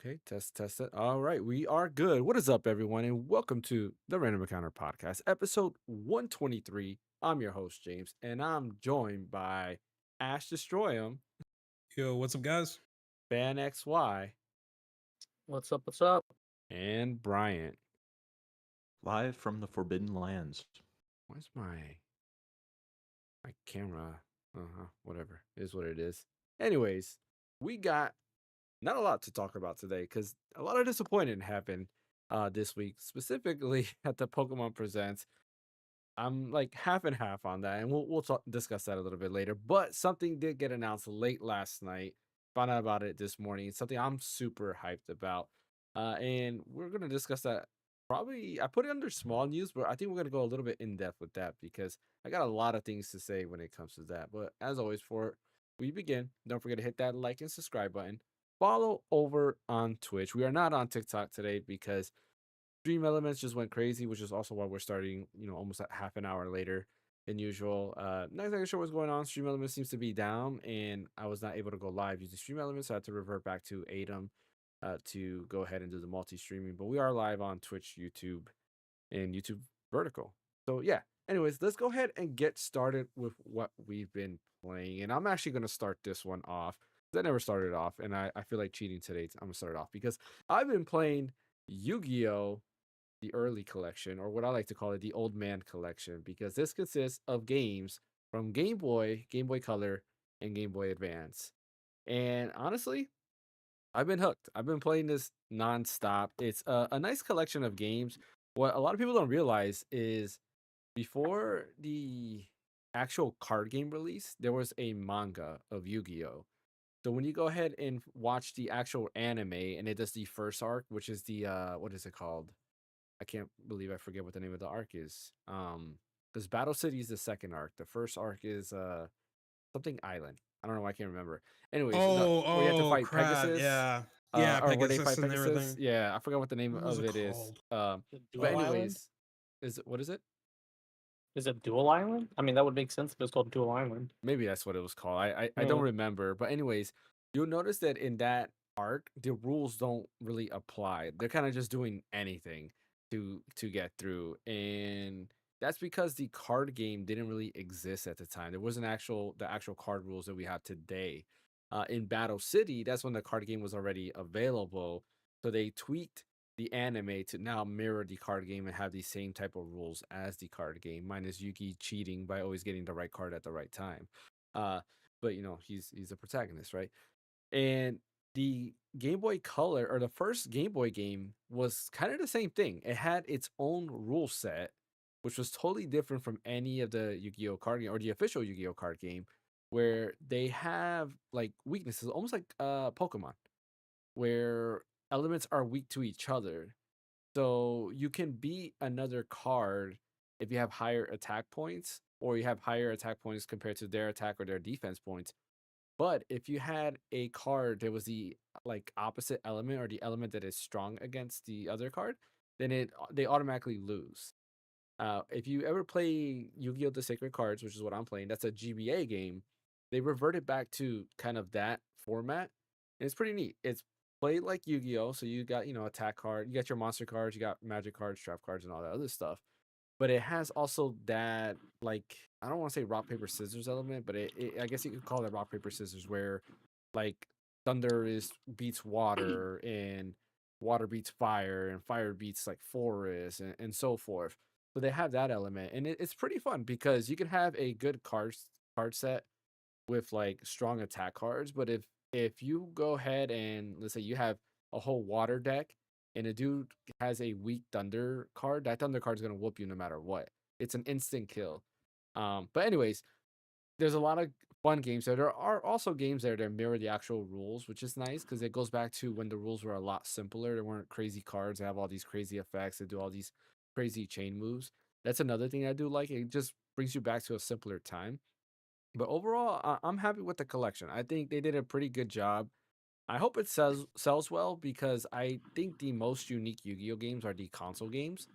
Okay, test it. All right, we are good. What is up, everyone, and welcome to the Random Encounter Podcast, episode 123. I'm your host, James, and I'm joined by Ash Destroy 'em, Yo, what's up, guys? Phaneckswhy, What's up? What's up? and Bryant. Live from the Forbidden Lands. Where's my camera? Whatever. It is what it is. Anyways, we got not a lot to talk about today because a lot of disappointment happened this week, specifically at the Pokemon Presents. I'm like half and half on that, and we'll discuss that a little bit later. But something did get announced late last night. Found out about it this morning. It's something I'm super hyped about, and we're gonna discuss that. Probably, I put it under small news, but I think we're gonna go a little bit in depth with that because I got a lot of things to say when it comes to that. But as always, before we begin, don't forget to hit that like and subscribe button. Follow over on Twitch. We are not on TikTok today because Dream Elements just went crazy, which is also why we're starting, almost at half an hour later than usual. Not exactly sure what's going on. Stream Elements seems to be down, and I was not able to go live using Stream Elements. So I had to revert back to Atom to go ahead and do the multi-streaming. But we are live on Twitch, YouTube, and YouTube Vertical. So yeah. Anyways, let's go ahead and get started with what we've been playing. And I'm actually going to start this one off. I never started off, and I feel like cheating today. I'm going to start it off because I've been playing Yu-Gi-Oh! The early collection, or what I like to call it, the old man collection, because this consists of games from Game Boy, Game Boy Color, and Game Boy Advance. And honestly, I've been hooked. I've been playing this nonstop. It's a nice collection of games. What a lot of people don't realize is before the actual card game release, there was a manga of Yu-Gi-Oh! So when you go ahead and watch the actual anime, and it does the first arc, which is the what is it called? I can't believe I forget what the name of the arc is. Because Battle City is the second arc. The first arc is something Island. I don't know why I can't remember. Anyways, where you have to fight Crap. Pegasus. Yeah. Yeah, Or where they Pegasus fight and Pegasus. everything. Yeah, I forgot what the name What was of it it is. called? The But Dual Island? anyways, is it what is it? Is it Dual Island? I mean, that would make sense if it's called Dual Island. Maybe that's what it was called. I don't remember. But anyways, you'll notice that in that arc, the rules don't really apply. They're kind of just doing anything to get through. And that's because the card game didn't really exist at the time. There wasn't the actual card rules that we have today. In Battle City, that's when the card game was already available. So they tweaked the anime to now mirror the card game and have the same type of rules as the card game, minus Yuki cheating by always getting the right card at the right time. But he's a protagonist, right? And the Game Boy Color, or the first Game Boy game, was kind of the same thing. It had its own rule set, which was totally different from any of the Yu-Gi-Oh card game or the official Yu-Gi-Oh card game, where they have like weaknesses, almost like Pokemon, where elements are weak to each other. So you can beat another card if you have higher attack points, or you have higher attack points compared to their attack or their defense points. But if you had a card that was the like opposite element, or the element that is strong against the other card, then they automatically lose. If you ever play Yu-Gi-Oh! The Sacred Cards, which is what I'm playing, that's a GBA game. They reverted back to kind of that format, and it's pretty neat. It's played like Yu-Gi-Oh! So you got attack card, you got your monster cards, you got magic cards, trap cards, and all that other stuff. But it has also that, like, I don't want to say rock paper scissors element, but I guess you could call it rock paper scissors, where like thunder beats water, and water beats fire, and fire beats like forest, and so forth. So they have that element, and it's pretty fun because you can have a good card set with like strong attack cards. But if you go ahead and let's say you have a whole water deck, and a dude has a weak thunder card, that thunder card is gonna whoop you no matter what. It's an instant kill. But anyways, there's a lot of fun games there. There are also games there that mirror the actual rules, which is nice because it goes back to when the rules were a lot simpler. There weren't crazy cards that have all these crazy effects that do all these crazy chain moves. That's another thing I do like. It just brings you back to a simpler time. But overall, I'm happy with the collection. I think they did a pretty good job. I hope it sells well because I think the most unique Yu-Gi-Oh games are the console games,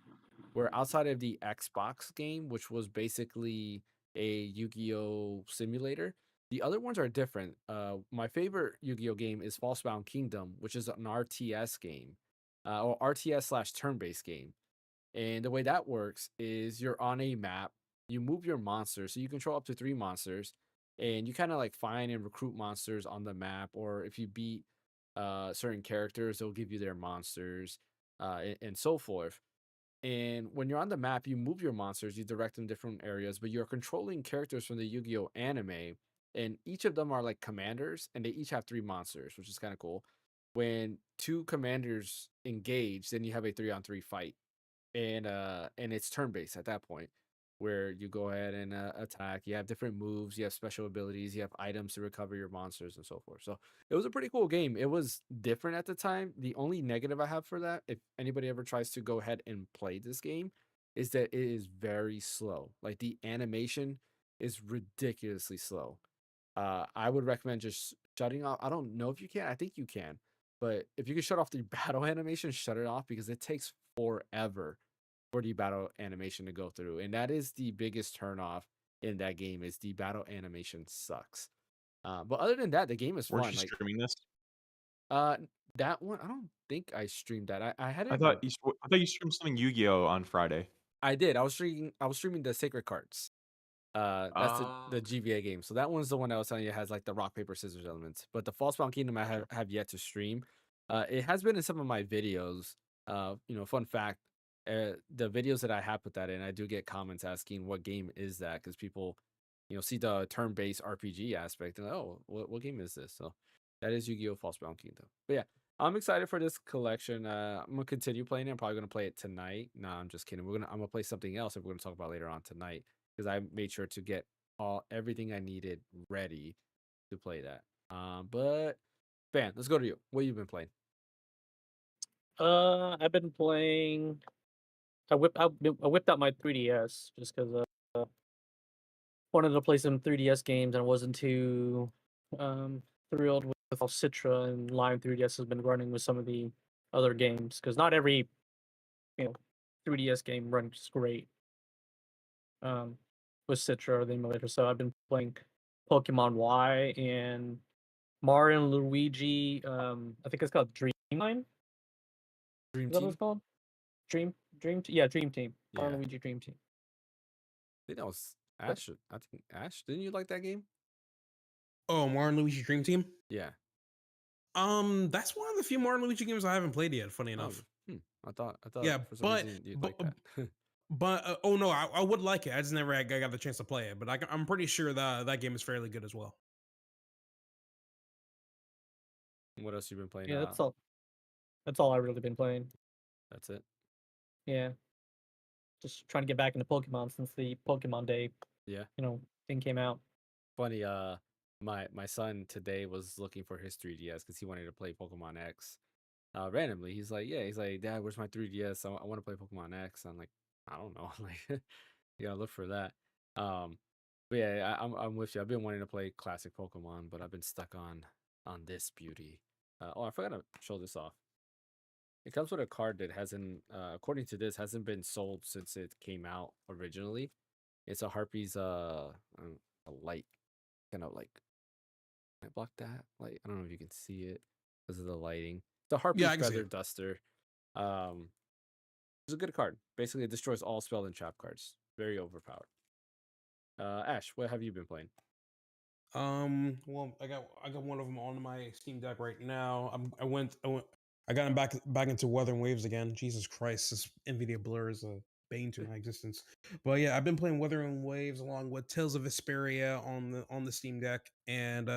where outside of the Xbox game, which was basically a Yu-Gi-Oh simulator, The other ones are different. My favorite Yu-Gi-Oh game is Falsebound Kingdom, which is an RTS game, or RTS slash turn-based game. And the way that works is you're on a map, you move your monsters, so you control up to 3 monsters, and you kind of like find and recruit monsters on the map, or if you beat certain characters, they'll give you their monsters, and so forth. And when you're on the map, you move your monsters, you direct them different areas, but you're controlling characters from the Yu-Gi-Oh anime, and each of them are like commanders, and they each have 3 monsters, which is kind of cool. When 2 commanders engage, then you have a 3-on-3 fight, and it's turn based at that point, where you go ahead and attack. You have different moves, you have special abilities, you have items to recover your monsters and so forth. So it was a pretty cool game. It was different at the time. The only negative I have for that, if anybody ever tries to go ahead and play this game, is that it is very slow. Like the animation is ridiculously slow. I would recommend just shutting off. I don't know if you can. I think you can, but if you can shut off the battle animation, shut it off, because it takes forever for the battle animation to go through, and that is the biggest turnoff in that game. Is the battle animation sucks. But other than that, the game is Weren't fun. you Like streaming this? uh, that one, I don't think I streamed that. I had it I in my. thought you streamed something Yu-Gi-Oh on Friday. I did. I was streaming the Sacred Cards. That's the GVA game. So that one's the one I was telling you has like the rock paper scissors elements. But the Falsebound Kingdom I have yet to stream. It has been in some of my videos. Fun fact, the videos that I have put that in, I do get comments asking what game is that, because people, see the turn-based RPG aspect and oh, what game is this? So that is Yu-Gi-Oh! Falsebound Kingdom. But yeah, I'm excited for this collection. I'm gonna continue playing it. I'm probably gonna play it tonight. No, I'm just kidding. I'm gonna play something else that we're gonna talk about later on tonight, because I made sure to get everything I needed ready to play that. But Van, let's go to you. What you been playing? I've been playing. I whipped out my 3DS just because wanted to play some 3DS games, and I wasn't too thrilled with how Citra and Lime 3DS has been running with some of the other games, because not every 3DS game runs great um with Citra or the emulator. So I've been playing Pokemon and Mario and Luigi. I think it's called Dreamline. Dream Is that what Team? it's called? Dream Team. Mario Yeah. and Luigi Dream Team. I think that was Ash. I think Ash. Didn't you like that game? Oh, Mario and Luigi Dream Team. Yeah. That's one of the few Mario and Luigi games I haven't played yet. Funny Oh, enough. I thought Yeah, for some reason you'd like that. oh no, I would like it. I just never got the chance to play it, but I'm pretty sure that game is fairly good as well. What else you been playing? Yeah, that's all. That's all I've really been playing. That's it. Yeah, just trying to get back into Pokemon since the Pokemon Day, Yeah. thing came out. Funny. My son today was looking for his 3DS because he wanted to play Pokemon X. Randomly, he's like, Dad, where's my 3DS? I want to play Pokemon X. I'm like, I don't know. Like, you gotta look for that. But yeah, I'm with you. I've been wanting to play classic Pokemon, but I've been stuck on this beauty. I forgot to show this off. It comes with a card that hasn't, according to this, hasn't been sold since it came out originally. It's a Harpy's a light, kind of like. Can I block that? Like, I don't know if you can see it because of the lighting. The Harpy's I can see Feather it. Duster. It's a good card. Basically, it destroys all spell and trap cards. Very overpowered. Ash, what have you been playing? Well, I got one of them on my Steam Deck right now. I got him back into Weather and Waves again. Jesus Christ, this NVIDIA Blur is a bane to my existence. But yeah, I've been playing Weather and Waves along with Tales of Vesperia on the Steam Deck, and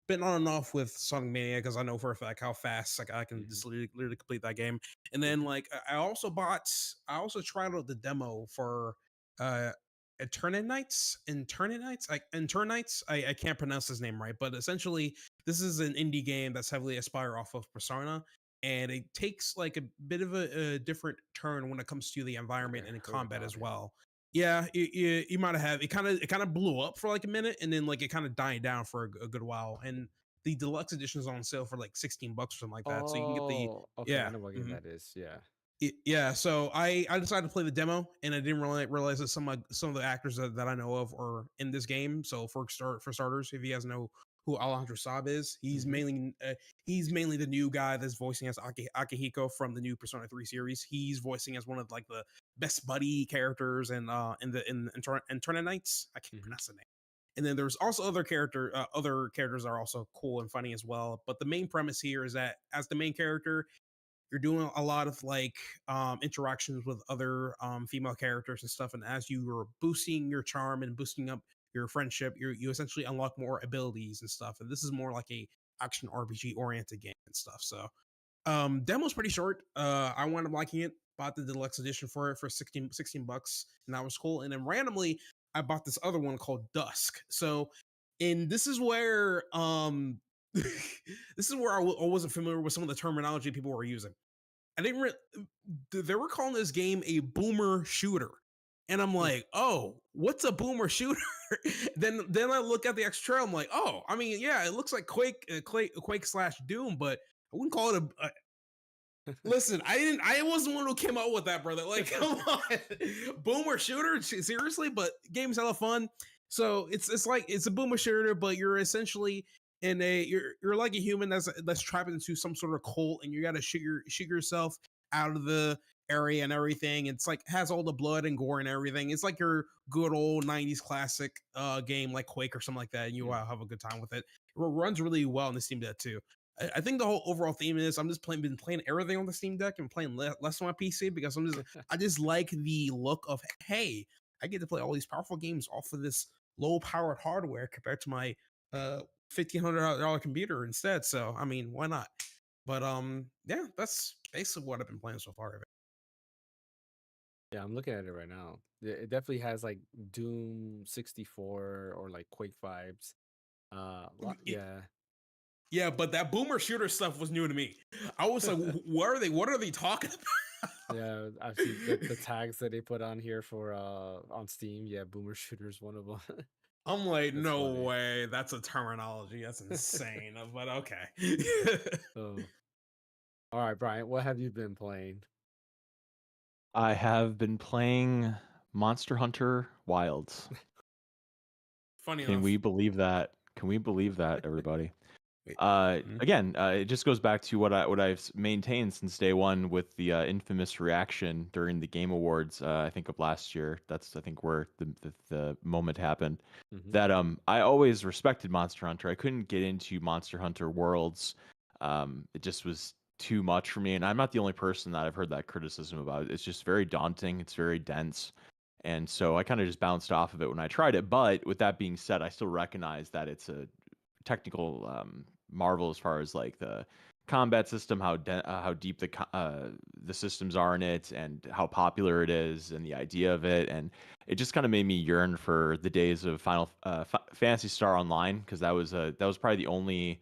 been on and off with Sonic Mania because I know for a fact how fast I can just literally complete that game. And then like I also tried out the demo for Eternites. I can't pronounce his name right, but essentially this is an indie game that's heavily inspired off of Persona, and it takes like a bit of a different turn when it comes to the environment and combat as well. Yeah, you might have it kind of blew up for like a minute, and then like it kind of died down for a good while. And the deluxe edition is on sale for like $16 or something like that, so you can get the Okay, I know what game that is. Yeah. Yeah, so I decided to play the demo, and I didn't really realize that some of the actors that I know of are in this game. So for starters, if you guys know who Alejandro Saab is, he's mainly the new guy that's voicing as Akihiko from the new Persona 3 series. He's voicing as one of like the best buddy characters in Internet Knights. I can't pronounce the name. And then there's also other characters that are also cool and funny as well. But the main premise here is that as the main character, you're doing a lot of like interactions with other female characters and stuff, and as you are boosting your charm and boosting up your friendship, you essentially unlock more abilities and stuff, and this is more like a action RPG oriented game and stuff. So demo's pretty short. I wound up liking it, bought the deluxe edition for it for 16 bucks, and that was cool. And then randomly I bought this other one called Dusk. So and this is where this is where I wasn't familiar with some of the terminology people were using. I didn't they were calling this game a boomer shooter. And I'm like, oh, what's a boomer shooter? then I look at the extra trail. I'm like, oh, I mean, yeah, it looks like Quake / Doom, but I wouldn't call it a listen, I wasn't one who came out with that, brother. Like, come on. Boomer shooter? Seriously? But game's hella fun. So it's like it's a boomer shooter, but you're essentially you're like a human that's trapped into some sort of cult, and you gotta shoot yourself out of the area and everything. It's like has all the blood and gore and everything. It's like your good old 90s classic game like Quake or something like that, and you have a good time with it. It runs really well on the Steam Deck too. I think the whole overall theme is I'm just been playing everything on the Steam Deck and playing less on my PC because I just like the look of, hey, I get to play all these powerful games off of this low powered hardware compared to my $1,500 computer instead. So I mean, why not? But yeah, that's basically what I've been playing so far. Yeah, I'm looking at it right now. It definitely has like Doom 64 or like Quake vibes. Yeah. Yeah, but that boomer shooter stuff was new to me. I was like, what are they talking about? Yeah, I've seen the tags that they put on here for on Steam. Yeah, boomer shooter's one of them. I'm like, That's no funny. way. That's a terminology. That's insane. But okay. Oh. All right, Brian, what have you been playing? I have been playing Monster Hunter Wilds. Funny Can enough. we believe that? Can we believe that, everybody? Wait, Again, it just goes back to what I've maintained since day one with the infamous reaction during the Game Awards. I think of last year. That's I think where the moment happened. That I always respected Monster Hunter. I couldn't get into Monster Hunter Worlds. It just was too much for me, and I'm not the only person that I've heard that criticism about. It's just very daunting. It's very dense. And so I kind of just bounced off of it when I tried it. But with that being said, I still recognize that it's a technical marvel as far as like the combat system, how deep the systems are in it, and how popular it is, and the idea of it, and it just kind of made me yearn for the days of Phantasy Star Online, because that was probably the only,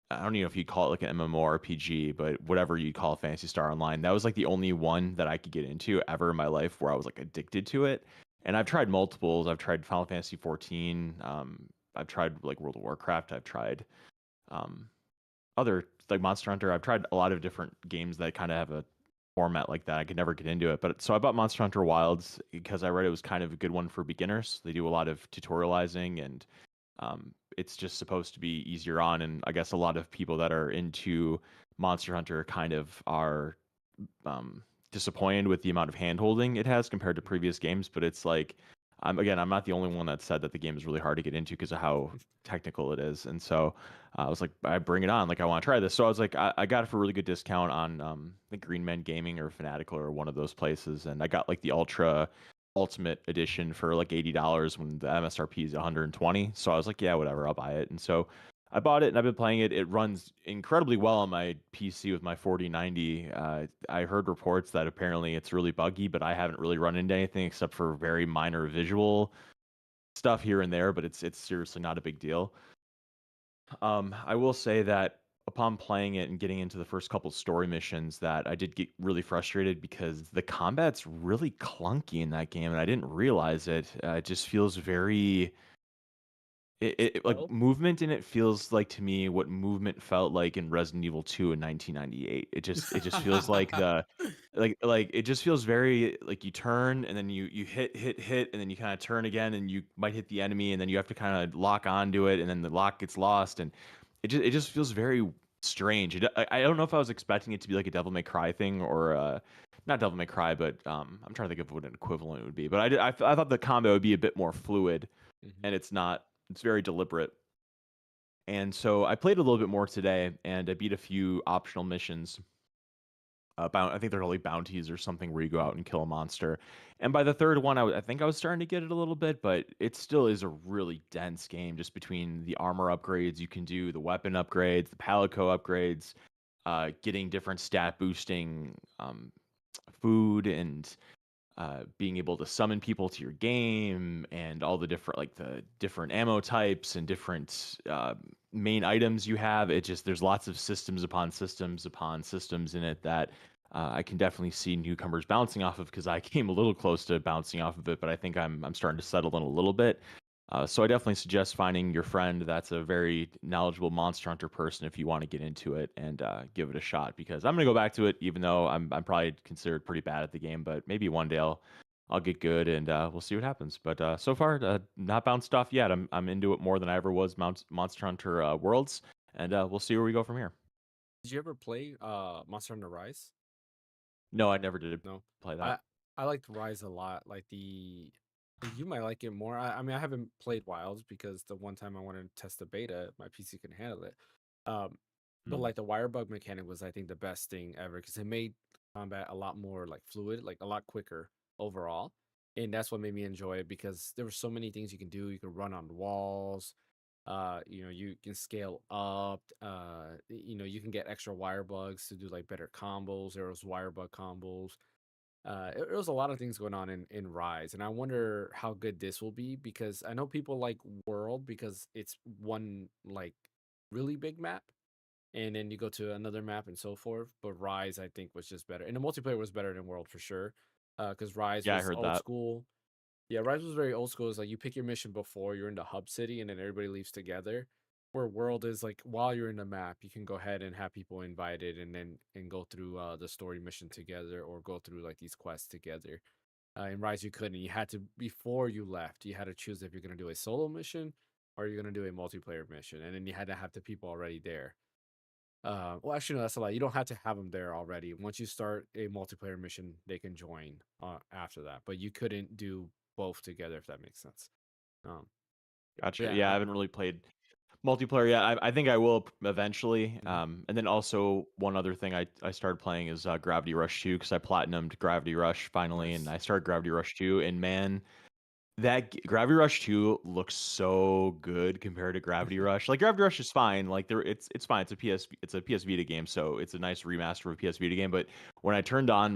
I don't even know if you'd call it like an MMORPG, but whatever you call Phantasy Star Online, that was like the only one that I could get into ever in my life where I was like addicted to it. And I've tried multiples. I've tried Final Fantasy 14. I've tried like World of Warcraft. I've tried other like Monster Hunter. I've tried a lot of different games that kind of have a format like that. I could never get into it. But so I bought Monster Hunter Wilds because I read it was kind of a good one for beginners. They do a lot of tutorializing, and it's just supposed to be easier on. And I guess a lot of people that are into Monster Hunter kind of are disappointed with the amount of hand holding it has compared to previous games. But it's like, I'm not the only one that said that the game is really hard to get into because of how technical it is. And so I was like, I bring it on. Like, I want to try this. So I was like, I got it for a really good discount on the Green Man Gaming or Fanatical or one of those places. And I got like the Ultimate Edition for like $80 when the MSRP is $120. So I was like, yeah, whatever, I'll buy it. And so I bought it and I've been playing it. It runs incredibly well on my PC with my 4090. I heard reports that apparently it's really buggy, but I haven't really run into anything except for very minor visual stuff here and there, but it's seriously not a big deal. I will say that upon playing it and getting into the first couple story missions, that I did get really frustrated because the combat's really clunky in that game, and I didn't realize it. It just feels very like Oh, movement in it feels like to me what movement felt like in Resident Evil 2 in 1998. It just feels like like it just feels very like you turn and then you hit and then you kind of turn again and you might hit the enemy and then you have to kind of lock onto it and then the lock gets lost and it just feels very strange. I don't know if I was expecting it to be like a Devil May Cry thing or not Devil May Cry, but I'm trying to think of what an equivalent would be. But I thought the combo would be a bit more fluid, Mhm. and it's not. It's very deliberate. And so I played a little bit more today, and I beat a few optional missions. I think they're only bounties or something where you go out and kill a monster. And by the third one, I think I was starting to get it a little bit, but it still is a really dense game just between the armor upgrades you can do, the weapon upgrades, the palico upgrades, getting different stat boosting food and being able to summon people to your game and all the different ammo types and different main items you have. It just there's lots of systems upon systems upon systems in it that I can definitely see newcomers bouncing off of because I came a little close to bouncing off of it, but I think I'm starting to settle in a little bit. So I definitely suggest finding your friend that's a very knowledgeable Monster Hunter person if you want to get into it and give it a shot. Because I'm gonna go back to it, even though I'm probably considered pretty bad at the game. But maybe one day I'll get good and we'll see what happens. But so far, not bounced off yet. I'm into it more than I ever was Monster Hunter Worlds, and we'll see where we go from here. Did you ever play Monster Hunter Rise? No, I never did No, play that. I liked Rise a lot. Like you might like it more. I mean, I haven't played Wilds because the one time I wanted to test the beta, my PC couldn't handle it. Um, but Hmm. like the wire bug mechanic was, I think, the best thing ever because it made combat a lot more like fluid, like a lot quicker overall. And that's what made me enjoy it because there were so many things you can do. You can run on walls. You can scale up. You can get extra wire bugs to do like better combos. There was wire bug combos. There was a lot of things going on in Rise, and I wonder how good this will be because I know people like World because it's one like really big map, and then you go to another map and so forth. But Rise, I think, was just better, and the multiplayer was better than World for sure. Because Rise Yeah, I was heard old that. school. Yeah, Rise was very old school. It's like you pick your mission before you're in the hub city, and then everybody leaves together. Where World is like while you're in the map, you can go ahead and have people invited, and then go through the story mission together, or go through like these quests together. In Rise, you couldn't. You had to before you left. You had to choose if you're gonna do a solo mission or you're gonna do a multiplayer mission, and then you had to have the people already there. Well, actually, no, that's a lie. You don't have to have them there already. Once you start a multiplayer mission, they can join after that. But you couldn't do both together, if that makes sense. Um, Gotcha. yeah, Yeah, I haven't really played multiplayer, yeah, I think I will eventually. mhm. And then also one other thing I started playing is Gravity Rush 2 because I platinumed Gravity Rush finally, and Nice. I started Gravity Rush 2, and man, Gravity Rush 2 looks so good compared to Gravity Rush. Like Gravity Rush is fine. Like it's fine. It's a PS Vita game, so it's a nice remaster of a PS Vita game. But when I turned on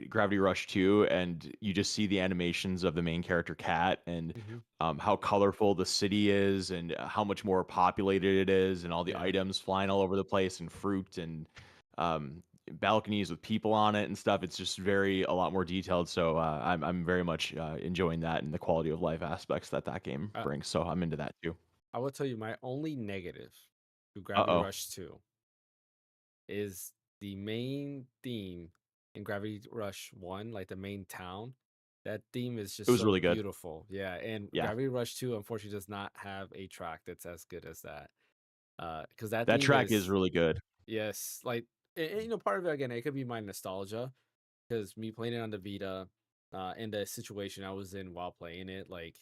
Gravity Rush 2 and you just see the animations of the main character Cat and Hmm. how colorful the city is and how much more populated it is and all the Yeah. items flying all over the place and fruit and um, balconies with people on it and stuff. It's just a lot more detailed. So I'm very much enjoying that and the quality of life aspects that game I, brings. So I'm into that too. I will tell you my only negative to Uh Gravity oh, Rush 2 is the main theme in Gravity Rush 1, like the main town. That theme is it just was so really good. beautiful. Yeah, and Yeah, Gravity Rush 2 unfortunately does not have a track that's as good as that. Because that that theme track is is, really good. yes, like, part of it again, it could be my nostalgia because me playing it on the Vita, and the situation I was in while playing it, like,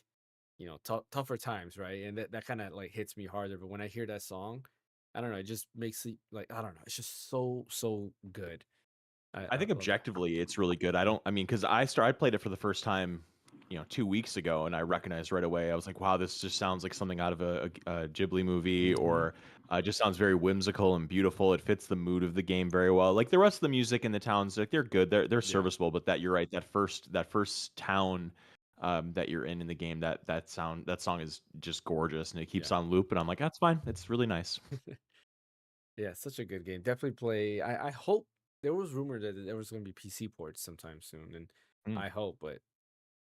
tougher times, right? And that kind of like hits me harder. But when I hear that song, I don't know, it just makes it like, I don't know, it's just so good. I I think love it. objectively it's really good. I mean, because I played it for the first time, 2 weeks ago, and I Right. recognized right away. I was like, wow, this just sounds like something out of a Ghibli movie, Hmm. or just sounds very whimsical and beautiful. It fits the mood of the game very well. Like the rest of the music in the towns, like they're good, they're Yeah. serviceable. But that you're right, that first town that you're in the game, that song is just gorgeous, and it Yeah. keeps on loop. And I'm like, that's fine. It's really nice. Yeah, such a good game. Definitely play. I hope there was rumor that there was going to be PC ports sometime soon, and Mm. I hope, but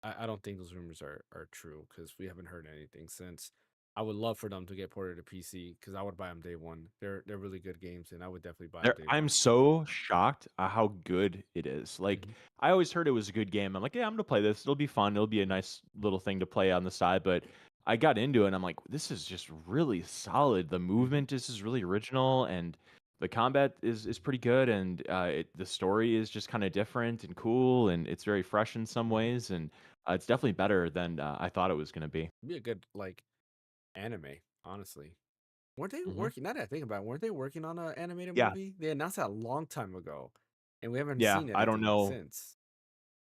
I don't think those rumors are true because we haven't heard anything since. I would love for them to get ported to PC because I would buy them day one. They're really good games, and I would definitely buy them day I'm one. so shocked at how good it is. Like, Mhm. I always heard it was a good game. I'm like, yeah, I'm gonna play this. It'll be fun. It'll be a nice little thing to play on the side. But I got into it, and I'm like, this is just really solid. The movement is really original, and the combat is pretty good, and the story is just kind of different and cool, and it's very fresh in some ways, and it's definitely better than I thought it was gonna be. It'd be a good like anime, honestly. Weren't they Hmm. working? Now that I think about it, weren't they working on an animated Yeah, movie? They announced that a long time ago, and we haven't yeah. seen I don't anything know. since.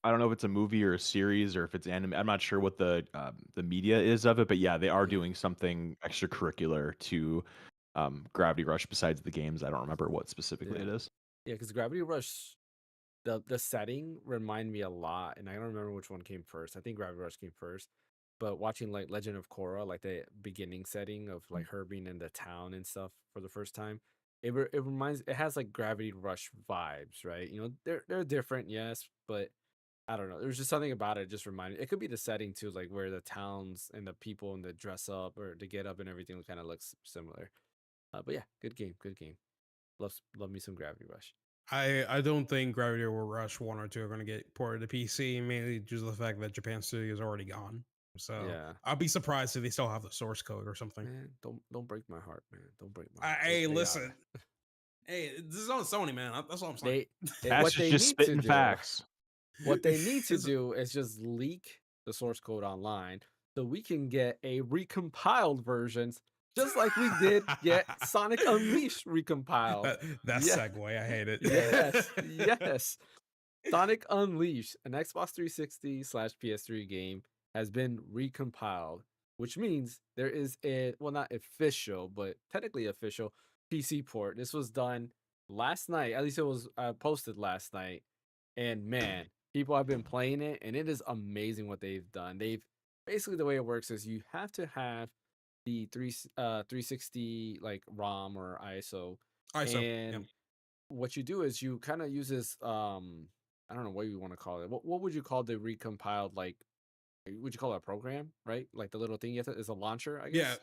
I don't know if it's a movie or a series or if it's anime. I'm not sure what the media is of it, but yeah, they are Yeah, doing something extracurricular to Gravity Rush besides the games. I don't remember what specifically yeah, it is. yeah. Because Gravity Rush, the setting remind me a lot, and I don't remember which one came first. I think Gravity Rush came first, but watching like Legend of Korra, like the beginning setting of like her being in the town and stuff for the first time, it reminds it has like Gravity Rush vibes, right? You know, they're different, yes, but I don't know. There's just something about it just reminded. It could be the setting too, like where the towns and the people and the dress up or the get up and everything kind of looks similar. But yeah, good game, good game. Love me some Gravity Rush. I don't think Gravity or Rush 1 or 2 are going to get ported to PC, mainly due to the fact that Japan Studio is already gone. So Yeah, I'll be surprised if they still have the source code or something. man, don't break my heart, man. Don't break my heart. Hey, They gotta. listen. Hey, this is on Sony, man. That's all I'm saying. What Ash is they just need to spitting do, facts. what they need to It's- do is just leak the source code online so we can get a recompiled versions, just like we did get Sonic Unleashed recompiled. that Yeah, segue, I hate it. yes, yes. Sonic Unleashed, an Xbox 360 slash PS3 game, has been recompiled, which means there is a, well, not official, but technically official PC port. This was done last night. At least it was posted last night. And man, people have been playing it, and it is amazing what they've done. They've basically, the way it works is you have to have the 360 like ROM or ISO, ISO. Yep. and what you do is you kind of use this I don't know what you want to call it. What would you call the recompiled, like would you call it a program, right? Like the little thing you have to, is a launcher, I Yeah. guess.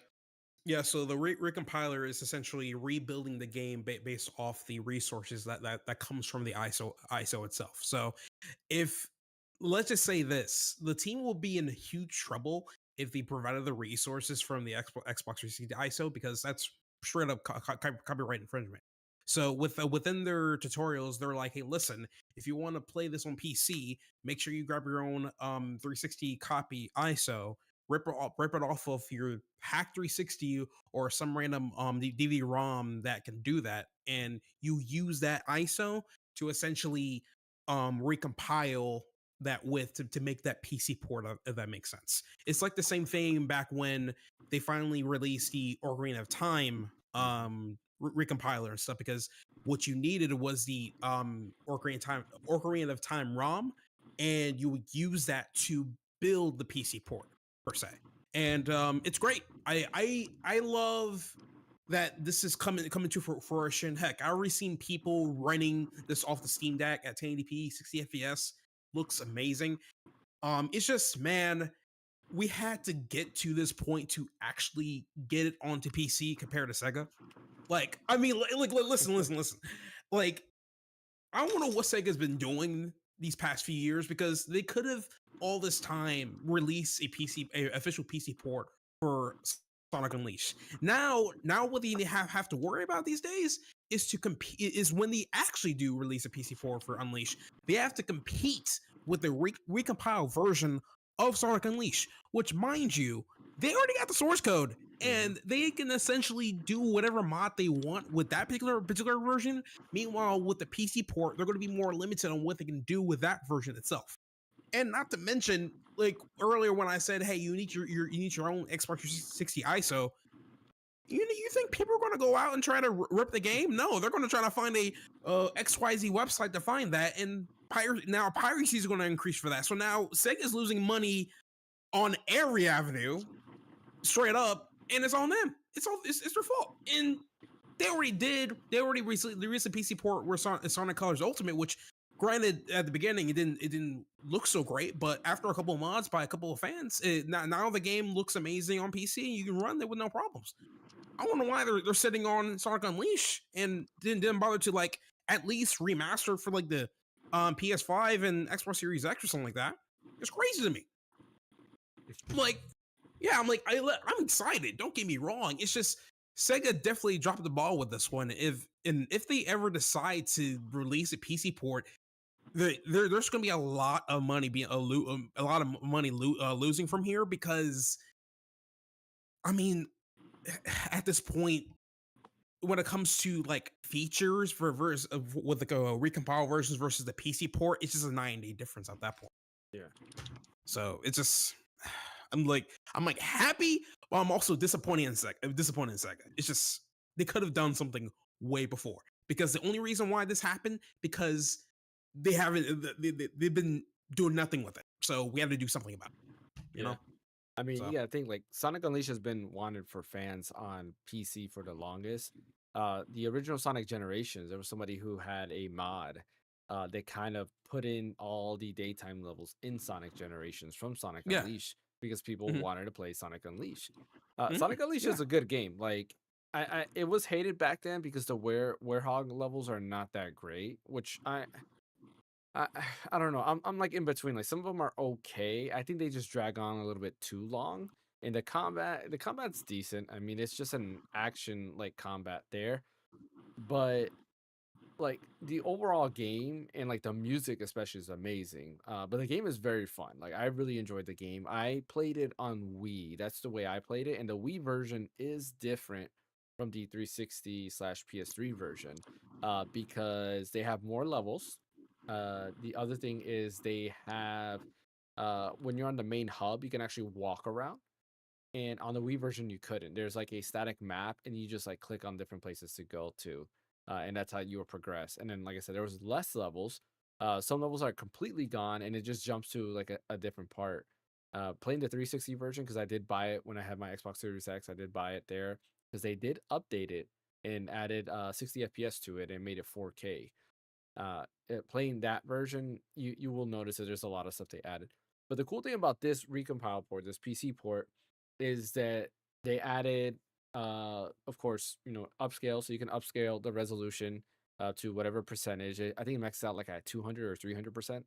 Yeah, so the recompiler is essentially rebuilding the game based off the resources that comes from the ISO itself. So if let's just say this, the team will be in huge trouble if they provided the resources from the Xbox 360 ISO, because that's straight up copyright infringement. So within their tutorials, they're like, hey, listen, if you want to play this on PC, make sure you grab your own 360 copy ISO, rip it off of your hack 360 or some random DVD-ROM that can do that, and you use that ISO to essentially recompile that with to make that PC port, if that makes sense. It's like the same thing back when they finally released the Ocarina of Time recompiler and stuff, because what you needed was the Ocarina of Time ROM, and you would use that to build the PC port per se. And it's great. I love that this is coming to fruition. Heck, I already seen people running this off the Steam Deck at 1080p, 60 FPS. Looks amazing. It's just, man, we had to get to this point to actually get it onto PC compared to Sega. Like, I mean, like, listen. Like, I don't know what Sega's been doing these past few years, because they could have all this time released a official PC port for Sonic Unleashed. Now what they have to worry about these days is to compete. Is when they actually do release a PC port for Unleashed, they have to compete with the recompiled version of Sonic Unleashed, which, mind you, they already got the source code, and they can essentially do whatever mod they want with that particular version. Meanwhile, with the PC port, they're going to be more limited on what they can do with that version itself. And not to mention, like earlier when I said, "Hey, you need your own Xbox 360 ISO," you think people are going to go out and try to rip the game? No, they're going to try to find a XYZ website to find that, and piracy is going to increase for that. So now Sega's losing money on every avenue, straight up, and it's on them. It's their fault. And they already recently released a PC port where Sonic Colors Ultimate, which Granted, at the beginning it didn't look so great, but after a couple of mods by a couple of fans, now the game looks amazing on PC. You can run it with no problems. I wonder why they're sitting on Sonic Unleashed and didn't bother to like at least remaster for like the PS5 and Xbox Series X or something like that. It's crazy to me. Like, yeah, I'm excited. Don't get me wrong. It's just Sega definitely dropped the ball with this one. If they ever decide to release a PC port, there's going to be a lot of money losing from here, because I mean, at this point, when it comes to like features for with like a recompile versions versus the PC port, it's just a 9-day difference at that point. Yeah. So it's just, I'm like happy, but I'm also disappointed in Sega. It's just, they could have done something way before, because the only reason why this happened, because they've been doing nothing with it. So we have to do something about it. You know? I mean, So. you gotta think, like, Sonic Unleashed has been wanted for fans on PC for the longest. The original Sonic Generations, there was somebody who had a mod that kind of put in all the daytime levels in Sonic Generations from Sonic Unleashed, because people wanted to play Sonic Unleashed. Sonic Unleashed is a good game. Like, it was hated back then because the Werehog levels are not that great, which I don't know. I'm like in between. Like, some of them are okay. I think they just drag on a little bit too long. And the combat's decent. I mean, it's just an action like combat there. But like the overall game and like the music especially is amazing. But the game is very fun. Like, I really enjoyed the game. I played it on Wii. That's the way I played it. And the Wii version is different from the 360/PS3 version, because they have more levels. The other thing is they have, when you're on the main hub, you can actually walk around. And on the Wii version, you couldn't. There's like a static map, and you just like click on different places to go to, and that's how you will progress. And then, like I said, there was less levels. Some levels are completely gone, and it just jumps to like a different part. Playing the 360 version, because I did buy it when I had my Xbox Series X. I did buy it there because they did update it and added 60 FPS to it and made it 4K. Playing that version, you will notice that there's a lot of stuff they added. But the cool thing about this recompile port, this PC port, is that they added, of course, upscale, so you can upscale the resolution to whatever percentage. I think it maxes out like at 200 or 300%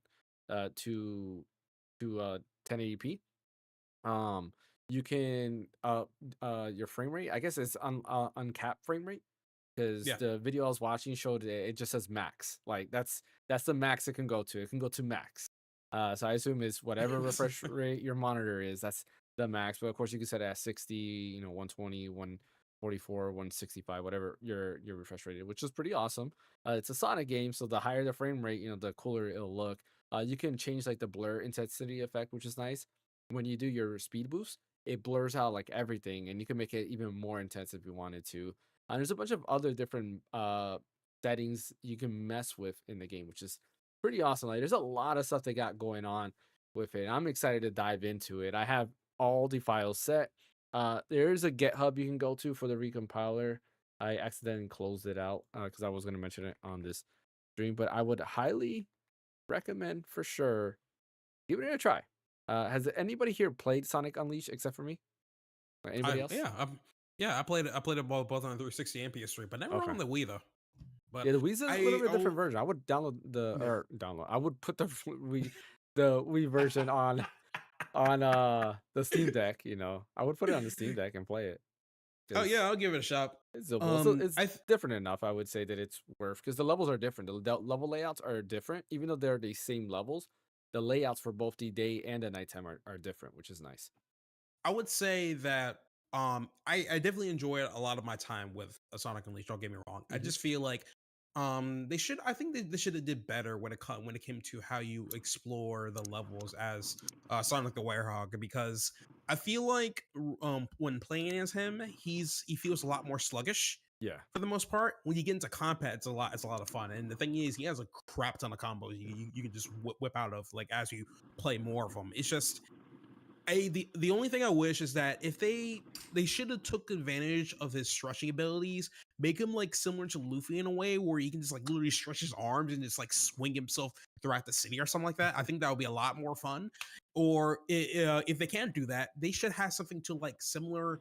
to 1080p. You can your frame rate, I guess it's uncapped frame rate, because the video I was watching showed it just says max. Like, that's the max it can go to. It can go to max. So I assume it's whatever refresh rate your monitor is. That's the max. But of course, you can set it at 60, 120, 144, 165, whatever your refresh rate is, which is pretty awesome. It's a Sonic game, so the higher the frame rate, the cooler it'll look. You can change like the blur intensity effect, which is nice. When you do your speed boost, it blurs out like everything, and you can make it even more intense if you wanted to. And there's a bunch of other different settings you can mess with in the game, which is pretty awesome. Like, there's a lot of stuff they got going on with it. I'm excited to dive into it. I have all the files set. There is a GitHub you can go to for the recompiler. I accidentally closed it out because I was going to mention it on this stream, but I would highly recommend for sure giving it a try. Has anybody here played Sonic Unleashed except for me? Or anybody else? I played it both on the 360 and PS3, but never on the Wii though. But yeah, the Wii's a little bit different version. I would download I would put the Wii version on the Steam Deck. I would put it on the Steam Deck and play it. Oh yeah, I'll give it a shot. It's different enough, I would say, that it's worth, because the levels are different. The level layouts are different, even though they're the same levels. The layouts for both the day and the nighttime are different, which is nice. I would say that I definitely enjoy a lot of my time with Sonic Unleashed. Don't get me wrong. I just feel like they should have did better when it came to how you explore the levels as Sonic the Werehog, because I feel like when playing as him, he feels a lot more sluggish. Yeah. For the most part, when you get into combat, it's a lot of fun. And the thing is, he has a crap ton of combos you can just whip out of, like, as you play more of them. It's just, The only thing I wish is that if they should have took advantage of his stretching abilities, make him like similar to Luffy in a way where he can just like literally stretch his arms and just like swing himself throughout the city or something like that. I think that would be a lot more fun. Or if they can't do that, they should have something to like similar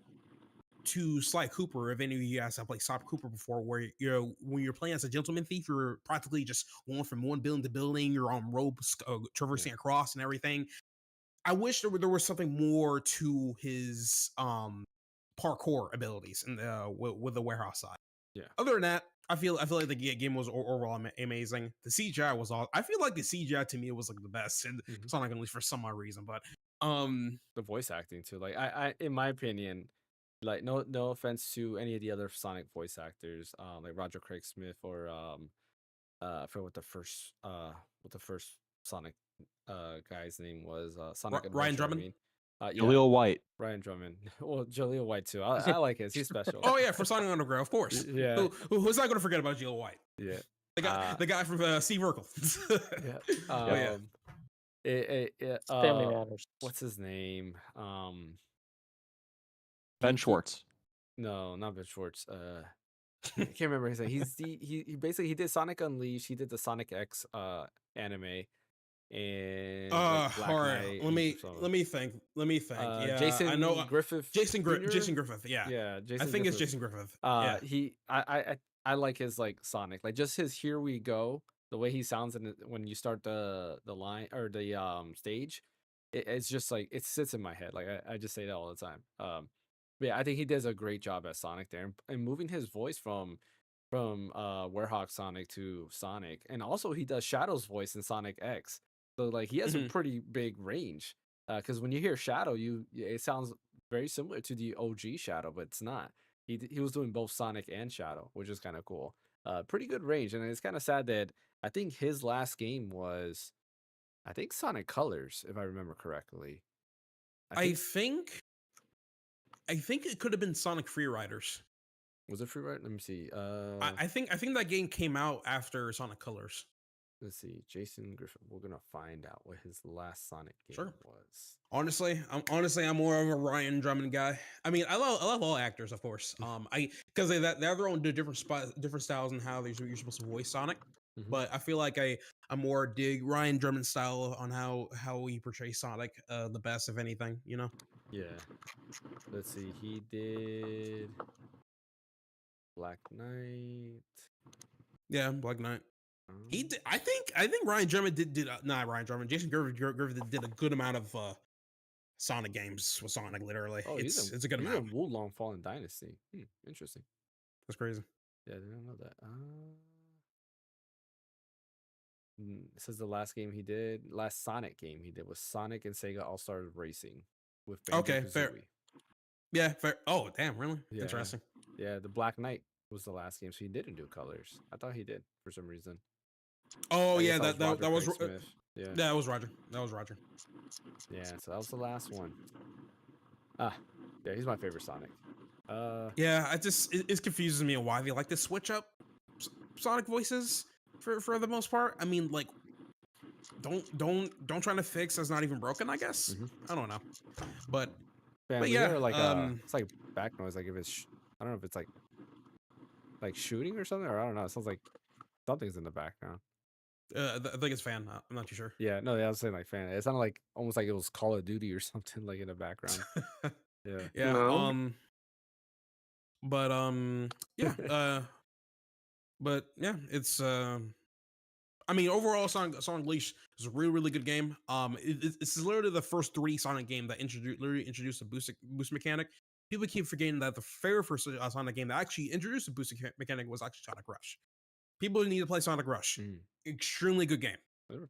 to Sly Cooper. If any of you guys have played Sly Cooper before, where when you're playing as a gentleman thief, you're practically just going from one building to building. You're on ropes, traversing across and everything. I wish there was something more to his parkour abilities and with the warehouse side. Yeah. Other than that, I feel like the game was overall amazing. The CGI was all. I feel like the CGI to me was like the best in Sonic Unleashed for some odd reason, but the voice acting too. Like I in my opinion, like no offense to any of the other Sonic voice actors, like Roger Craig Smith or I forget what the first Sonic guy's name was. Sonic Ryan Adventure, Drummond. I mean. Jaleel White. Ryan Drummond. Well, Jaleel White too. I like his. He's special. Oh yeah, for Sonic Underground, of course. Yeah. Who's not going to forget about Jaleel White? Yeah. The guy from Steve Urkel. Yeah. Family Matters. What's his name? Ben Schwartz. No, not Ben Schwartz. I can't remember his name. He basically he did Sonic Unleashed. He did the Sonic X anime. And like all right. Let me think. Yeah, Jason I know Griffith. Jason Jr.? Griffith. Yeah. Yeah, Jason. I think it's Griffith. Jason Griffith. Yeah. I like his like Sonic, like just his "Here We Go," the way he sounds when you start the line or the stage. It's just like it sits in my head. Like I just say that all the time. But yeah, I think he does a great job as Sonic there, and moving his voice from Werehog Sonic to Sonic, and also he does Shadow's voice in Sonic X. So like he has a pretty big range. Because when you hear Shadow, it sounds very similar to the OG Shadow, but it's not. He was doing both Sonic and Shadow, which is kind of cool. Pretty good range, and it's kind of sad that I think his last game was, I think Sonic Colors, if I remember correctly. I think it could have been Sonic Free Riders. Was it Free Ride? Let me see. I think that game came out after Sonic Colors. Let's see, Jason Griffith. We're gonna find out what his last Sonic game was. Honestly, I'm more of a Ryan Drummond guy. I mean, I love all actors, of course. Because they have their own different styles and how you're supposed to voice Sonic. But I feel like I more dig Ryan Drummond's style on how he portrays Sonic the best, if anything. You know. Yeah. Let's see. He did Black Knight. Yeah, Black Knight. He did, I think Ryan Drummond did not Ryan Drummond. Jason Griffith did a good amount of Sonic games with Sonic. Literally, Oh, it's a good amount. He's in Wulong Fallen Dynasty. Interesting. That's crazy. Yeah, I didn't know that. It says the last Sonic game he did was Sonic and Sega All Star Racing with Banjo-Kazooie. Fair. Yeah, fair. Oh, damn, really? Yeah. Interesting. Yeah, the Black Knight was the last game, so he didn't do Colors. I thought he did for some reason. Oh yeah, that was Smith. Yeah, that was Roger. Yeah, so that was the last one. Yeah, he's my favorite Sonic. Yeah, it confuses me why they like to switch up Sonic voices for the most part. I mean, like, don't try to fix that's not even broken. I guess I don't know, but yeah, like it's like back noise. Like if it's I don't know if it's like shooting or something, or I don't know. It sounds like something's in the background. I think it's fan. I'm not too sure. Yeah, no, I was saying like fan. It sounded like almost like it was Call of Duty or something like in the background. Yeah. Yeah. No. But but yeah, it's I mean, overall, Sonic Unleashed is a really good game. It's literally the first 3D Sonic game that introduced a boost mechanic. People keep forgetting that the very first Sonic game that actually introduced a boost mechanic was actually Sonic Rush. People need to play Sonic Rush. Extremely good game.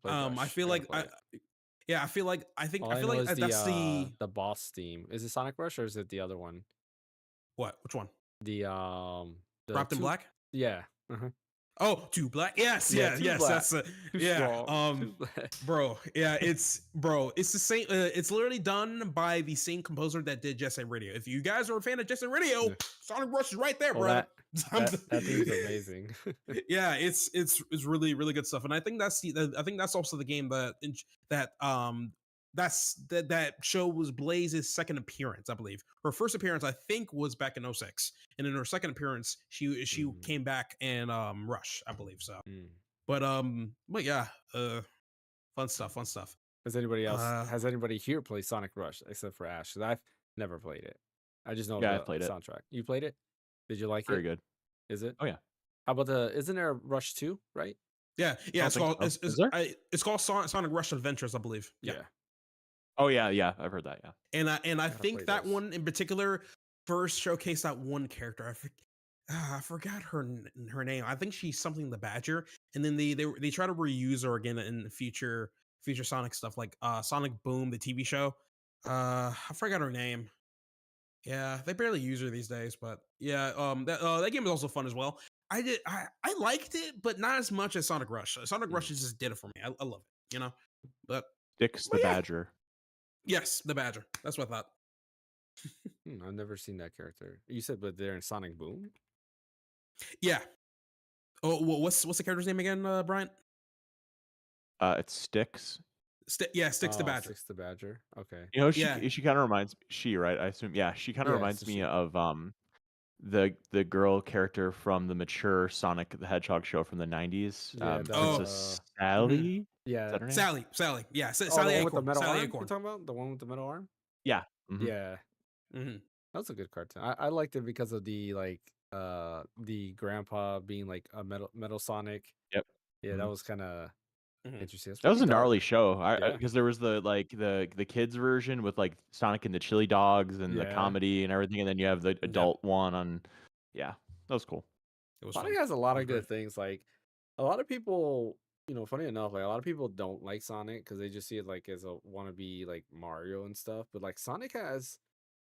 I feel like I think that's the boss theme. Is it Sonic Rush or is it the other one? What? Which one? The Wrapped in Black? Yeah. Oh, Too Black. Yes. Yeah, Yes. Black. That's bro. Yeah, it's the same. It's literally done by the same composer that did Jet Set Radio. If you guys are a fan of Jet Set Radio, Sonic Rush is right there, bro. That theme's amazing. Yeah, it's really good stuff, and I think that's also the game that that show was Blaze's second appearance, I believe. Her first appearance, I think, was back in 06. And in her second appearance, she came back in Rush, I believe so. But yeah, fun stuff. Has anybody here played Sonic Rush except for Ash? 'Cause I've never played it. I just know Yeah, the I've played it. soundtrack. You played it? Did you like Very it? good. Is it? Oh yeah. How about isn't there a Rush 2, right? Yeah. I It's don't called think so. Is there? it's called Sonic Rush Adventures, I believe. Yeah. Oh yeah. I've heard that. Yeah. And I Gotta think play that those. one in particular first showcased that one character. I forgot her name. I think she's something the Badger. And then they try to reuse her again in future Sonic stuff, like Sonic Boom, the TV show. I forgot her name. Yeah, they barely use her these days, but yeah, that game is also fun as well. I liked it, but not as much as Sonic Rush. Sonic Rush just did it for me. I love it, you know. But Dix the yeah. Badger. Yes, the Badger. That's what I thought. I've never seen that character. You said, but they're in Sonic Boom. Yeah. Oh, what's the character's name again, Brian? It's Styx. Styx the Badger. Styx the Badger. Okay. You know, Yeah. she kind of reminds right? I assume. Yeah, she kind of Yeah, reminds so me she- of the girl character from the mature Sonic the Hedgehog show from the 90s. Yeah, Princess Sally. Is Yeah, that her name? Sally. Yeah, the Sally one with the Acorn. metal Sally arm. Acorn. You're talking about the one with the metal arm. Yeah. Mhm. Yeah, Mm-hmm. that was a good cartoon. I liked it because of the grandpa being like a metal Sonic. Yep. Yeah, that Mhm. was kind of interesting. It's That was pretty a dark. gnarly show. Yeah. Because there was the kids version with like Sonic and the Chili Dogs and the Yeah. comedy and everything, and then you have the adult one on. Yeah, that was cool. It was Sonic fun. has a lot It of was good things. Like a lot of people, funny enough, like a lot of people don't like Sonic because they just see it like as a wannabe like Mario and stuff. But like Sonic has,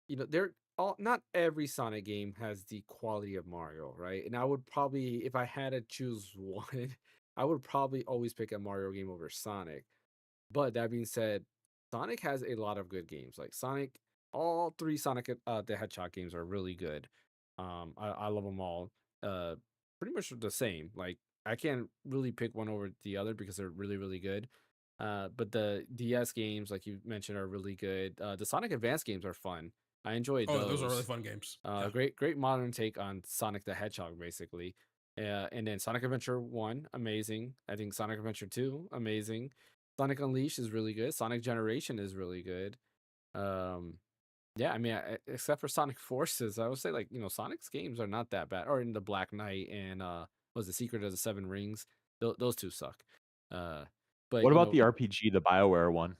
they're all not every Sonic game has the quality of Mario, right? And I would probably, if I had to choose one, I would probably always pick a Mario game over Sonic. But that being said, Sonic has a lot of good games. Like Sonic, all three Sonic the Hedgehog games are really good. I love them all. Pretty much the same. Like I can't really pick one over the other because they're really really good. But the DS games, like you mentioned, are really good. The Sonic Advance games are fun. I enjoyed those. those are really fun games. Yeah. Great modern take on Sonic the Hedgehog, basically. And then Sonic Adventure 1, amazing. I think Sonic Adventure 2, amazing. Sonic Unleashed is really good. Sonic Generation is really good. Yeah, I mean, except for Sonic Forces, I would say like Sonic's games are not that bad. Or in the Black Knight and was the Secret of the Seven Rings? Those two suck. But What about the RPG, the BioWare one?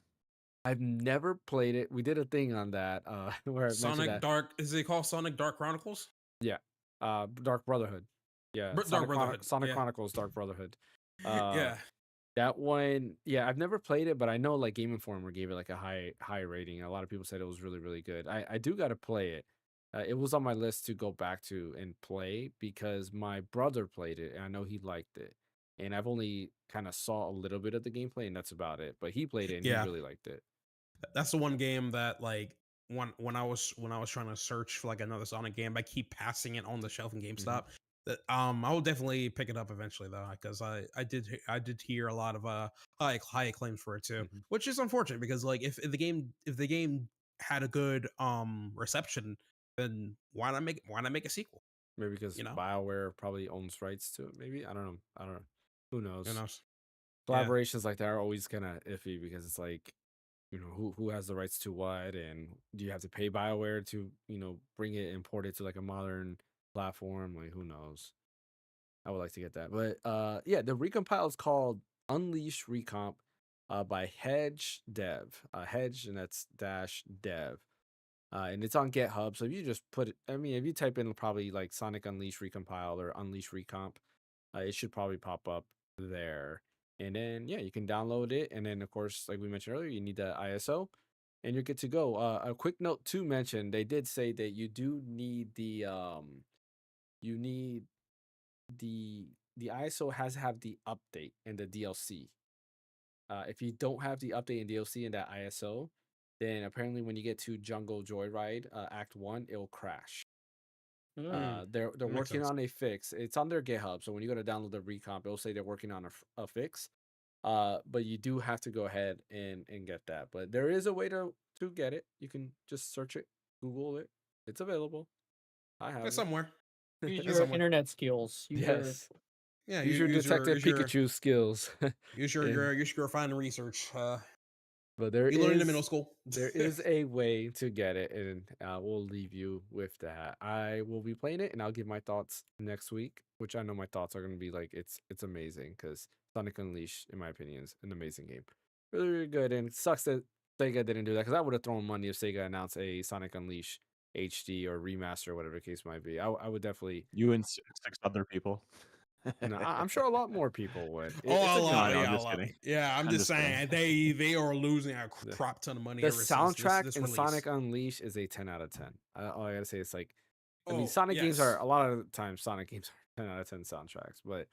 I've never played it. We did a thing on that where I mentioned Sonic that. Dark. Is it called Sonic Dark Chronicles? Yeah, Dark Brotherhood. Yeah, Dark Brotherhood. Sonic Yeah. Chronicles Dark Brotherhood. Yeah. That one, yeah, I've never played it, but I know like Game Informer gave it like a high rating. A lot of people said it was really really good. I do got to play it. It was on my list to go back to and play because my brother played it and I know he liked it. And I've only kind of saw a little bit of the gameplay and that's about it. But he played it and Yeah. he really liked it. That's the one game that like when I was trying to search for like another Sonic game, I keep passing it on the shelf in GameStop. That I will definitely pick it up eventually though, because I did hear a lot of high acclaims for it too, which is unfortunate because like if the game had a good reception, then why not make a sequel? Maybe because BioWare probably owns rights to it. Maybe I don't know. Who knows? Who knows? Collaborations like that are always kind of iffy because it's like, who has the rights to what, and do you have to pay BioWare to bring it import it to like a modern platform? Like who knows? I would like to get that, but yeah, the recompile is called Unleashed Recomp by Hedge Dev, Hedge, and that's -dev. And it's on GitHub. So if you just put it, if you type in probably like Sonic Unleashed Recompile or Unleashed Recomp, it should probably pop up there. And then, yeah, you can download it. And then, of course, like we mentioned earlier, you need the ISO and you're good to go. A quick note to mention, they did say that you do need the ISO has to have the update and the DLC. If you don't have the update and DLC in that ISO, then apparently when you get to Jungle Joyride Act 1, it'll crash. They're working on a fix. It's on their GitHub, so when you go to download the recomp, it'll say they're working on a fix. But you do have to go ahead and get that. But there is a way to get it. You can just search it, Google it. It's available. I have It's it. somewhere. Use It's your somewhere. internet skills. Use your Yes. Yeah, Use your Detective Pikachu skills. Use your And- use your refined research. But there You learned in is middle school. there is a way to get it, and we'll leave you with that. I will be playing it, and I'll give my thoughts next week, which I know my thoughts are going to be like it's amazing because Sonic Unleashed, in my opinion, is an amazing game, really really good. And it sucks that Sega didn't do that because I would have thrown money if Sega announced a Sonic Unleashed HD or remaster, or whatever the case might be. I would definitely. You and six other people. No, I'm sure a lot more people would. Oh, It's a a good lot. No, game. I'm Yeah, just kidding. Yeah, I'm just saying they are losing a The- crap ton of money. The ever since soundtrack this in release. Sonic Unleashed is a 10 out of 10. All I gotta say is like, I mean, Oh, Sonic games are yes. a lot of the times Sonic games are 10 out of 10 soundtracks, but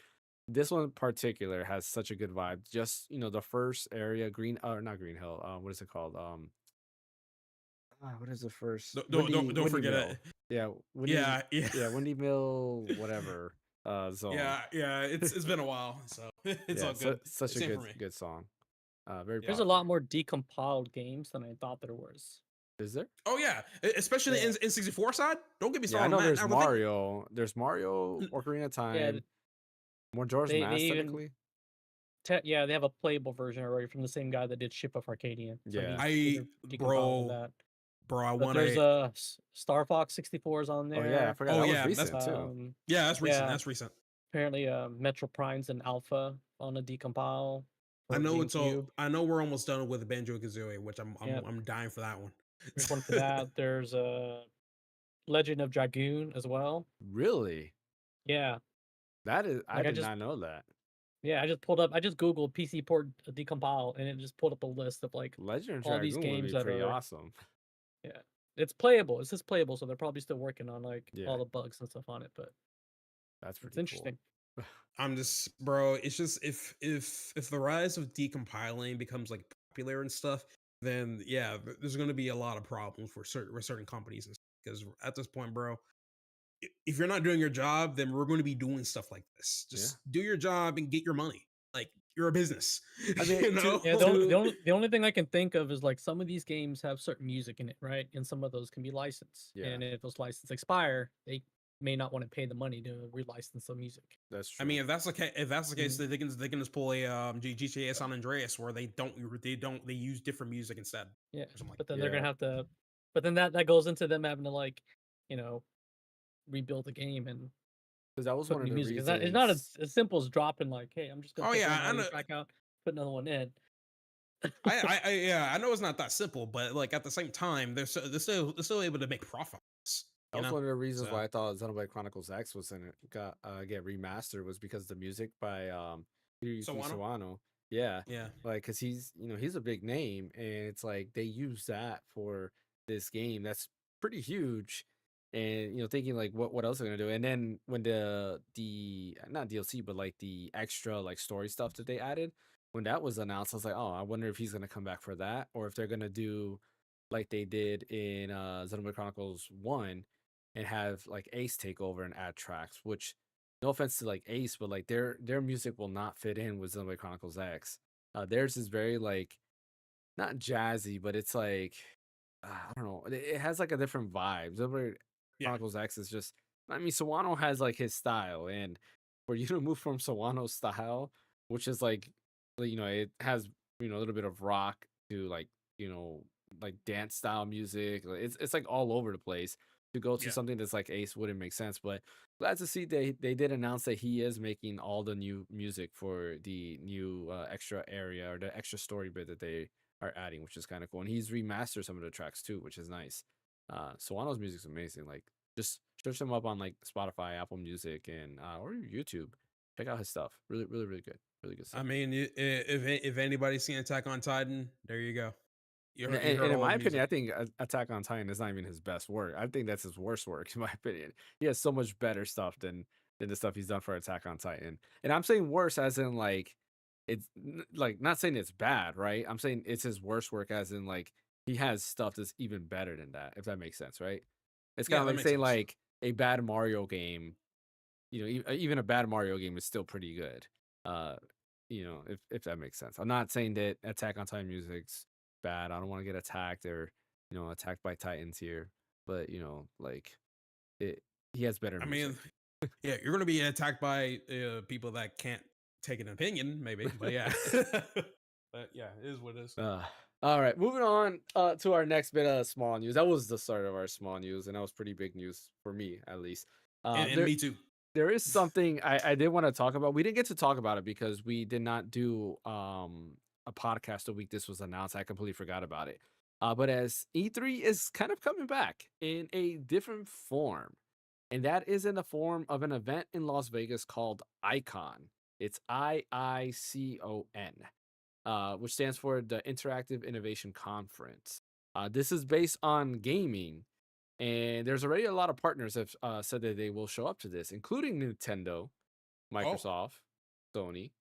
this one in particular has such a good vibe. Just the first area, Green, or not Green Hill. What is it called? What is the first? Don't forget Mill. it. Yeah, Yeah. Windy Mill, whatever. Zone. Yeah. It's been a while, so it's Yeah, all good. such a Same for me. good song. Very. There's a popular. lot more decompiled games than I thought there was. Is there? Oh yeah, especially Yeah. in N64 side. Don't get me Yeah, I started. know on that. there's Now, the thing- Mario. There's Mario, Ocarina of Time, Majora's they Mask, even- technically. Yeah, they have a playable version already from the same guy that did Ship of Arcadia. So Yeah. he decompiled that. Bro, I But want there's a. Star Fox 64 is on Oh there. yeah, I forgot Oh, that yeah, was that's- recent too. Yeah, that's recent. Yeah. That's recent. Apparently, Metro Prime's and Alpha on a decompile. I for know it's all. GameCube. I know we're almost done with Banjo Kazooie, which I'm Yep. I'm dying for that one. There's one for that. There's Legend of Dragoon as well. Really? Yeah, That is, I Like, I did just- not know that. yeah. I just Googled PC port decompile, and it just pulled up a list of like Legend of all these Dragoon would games be that pretty are- awesome. it's playable. It says playable, so they're probably still working on like Yeah. all the bugs and stuff on it. But That's pretty it's interesting. I'm just, bro. It's just if the rise of decompiling becomes like popular and stuff, then yeah, there's going to be a lot of problems for certain companies, because at this point, bro, if you're not doing your job, then we're going to be doing stuff like this. Just do your job and get your money. Like, you're a business. I mean, you know? Yeah, the only thing I can think of is like some of these games have certain music in it, right? And some of those can be licensed. Yeah. And if those licenses expire, they may not want to pay the money to relicense the music. That's true. I mean, if that's the case, then they can just pull a GTA San Andreas where they use different music instead. Yeah. or something like But then Yeah. they're gonna have to. But then that goes into them having to like, rebuild the game and because that was put one of new the music. reasons. It's not as simple as dropping like, hey, I'm just gonna Oh, take yeah, one I audio know. track out, put another one in. I know it's not that simple, but like at the same time, they're still able to make profit. That was know? one of the reasons So- why I thought Xenoblade Chronicles X was in it got get remastered, was because the music by Hiroyuki Sawano? Sawano. Yeah. Yeah, Like, because he's a big name, and it's like they use that for this game that's pretty huge, and thinking like what else are they gonna do. And then when the not DLC but like the extra like story stuff that they added, when that was announced, I was like, oh, I wonder if he's gonna come back for that, or if they're gonna do like they did in Xenoblade Chronicles 1 and have like Ace take over and add tracks, which, no offense to like Ace, but like their music will not fit in with Xenoblade Chronicles X. Theirs is very like not jazzy, but it's like I don't know. It has like a different vibe. Xenoblade Yeah. Chronicles X is just. I mean, Sawano has like his style, and for you to move from Sawano's style, which is like, it has a little bit of rock to like like dance style music. It's like all over the place. To go to Yeah. something that's like Ace wouldn't make sense, but glad to see they did announce that he is making all the new music for the new extra area or the extra story bit that they are adding, which is kind of cool. And he's remastered some of the tracks too, which is nice. Sawano's music's amazing. Like, just search him up on like Spotify, Apple Music, and or YouTube. Check out his stuff. Really, really, really good. Really good stuff. I mean, if anybody's seen Attack on Titan, there you go. You And, heard and all in the my opinion, I music. think Attack on Titan is not even his best work. I think that's his worst work, in my opinion. He has so much better stuff than the stuff he's done for Attack on Titan. And I'm saying worse as in like, it's like, not saying it's bad, right? I'm saying it's his worst work as in like he has stuff that's even better than that, if that makes sense, right? It's Yeah, kind of that like makes saying sense. like a bad Mario game. Even a bad Mario game is still pretty good. if that makes sense. I'm not saying that Attack on Titan music's bad. I don't want to get attacked or attacked by Titans here, but like it, he has better I music. mean, yeah, you're gonna be attacked by people that can't take an opinion, maybe, but yeah. But yeah, it is what it is. All right, moving on to our next bit of small news. That was the start of our small news, and that was pretty big news for me, at least. And me too. There is something I did want to talk about. We didn't get to talk about it because we did not do a podcast the week this was announced. I completely forgot about it. But as E3 is kind of coming back in a different form, and that is in the form of an event in Las Vegas called ICON. It's IICON, which stands for the Interactive Innovation Conference. This is based on gaming, and there's already a lot of partners that have said that they will show up to this, including Nintendo, Microsoft, Sony,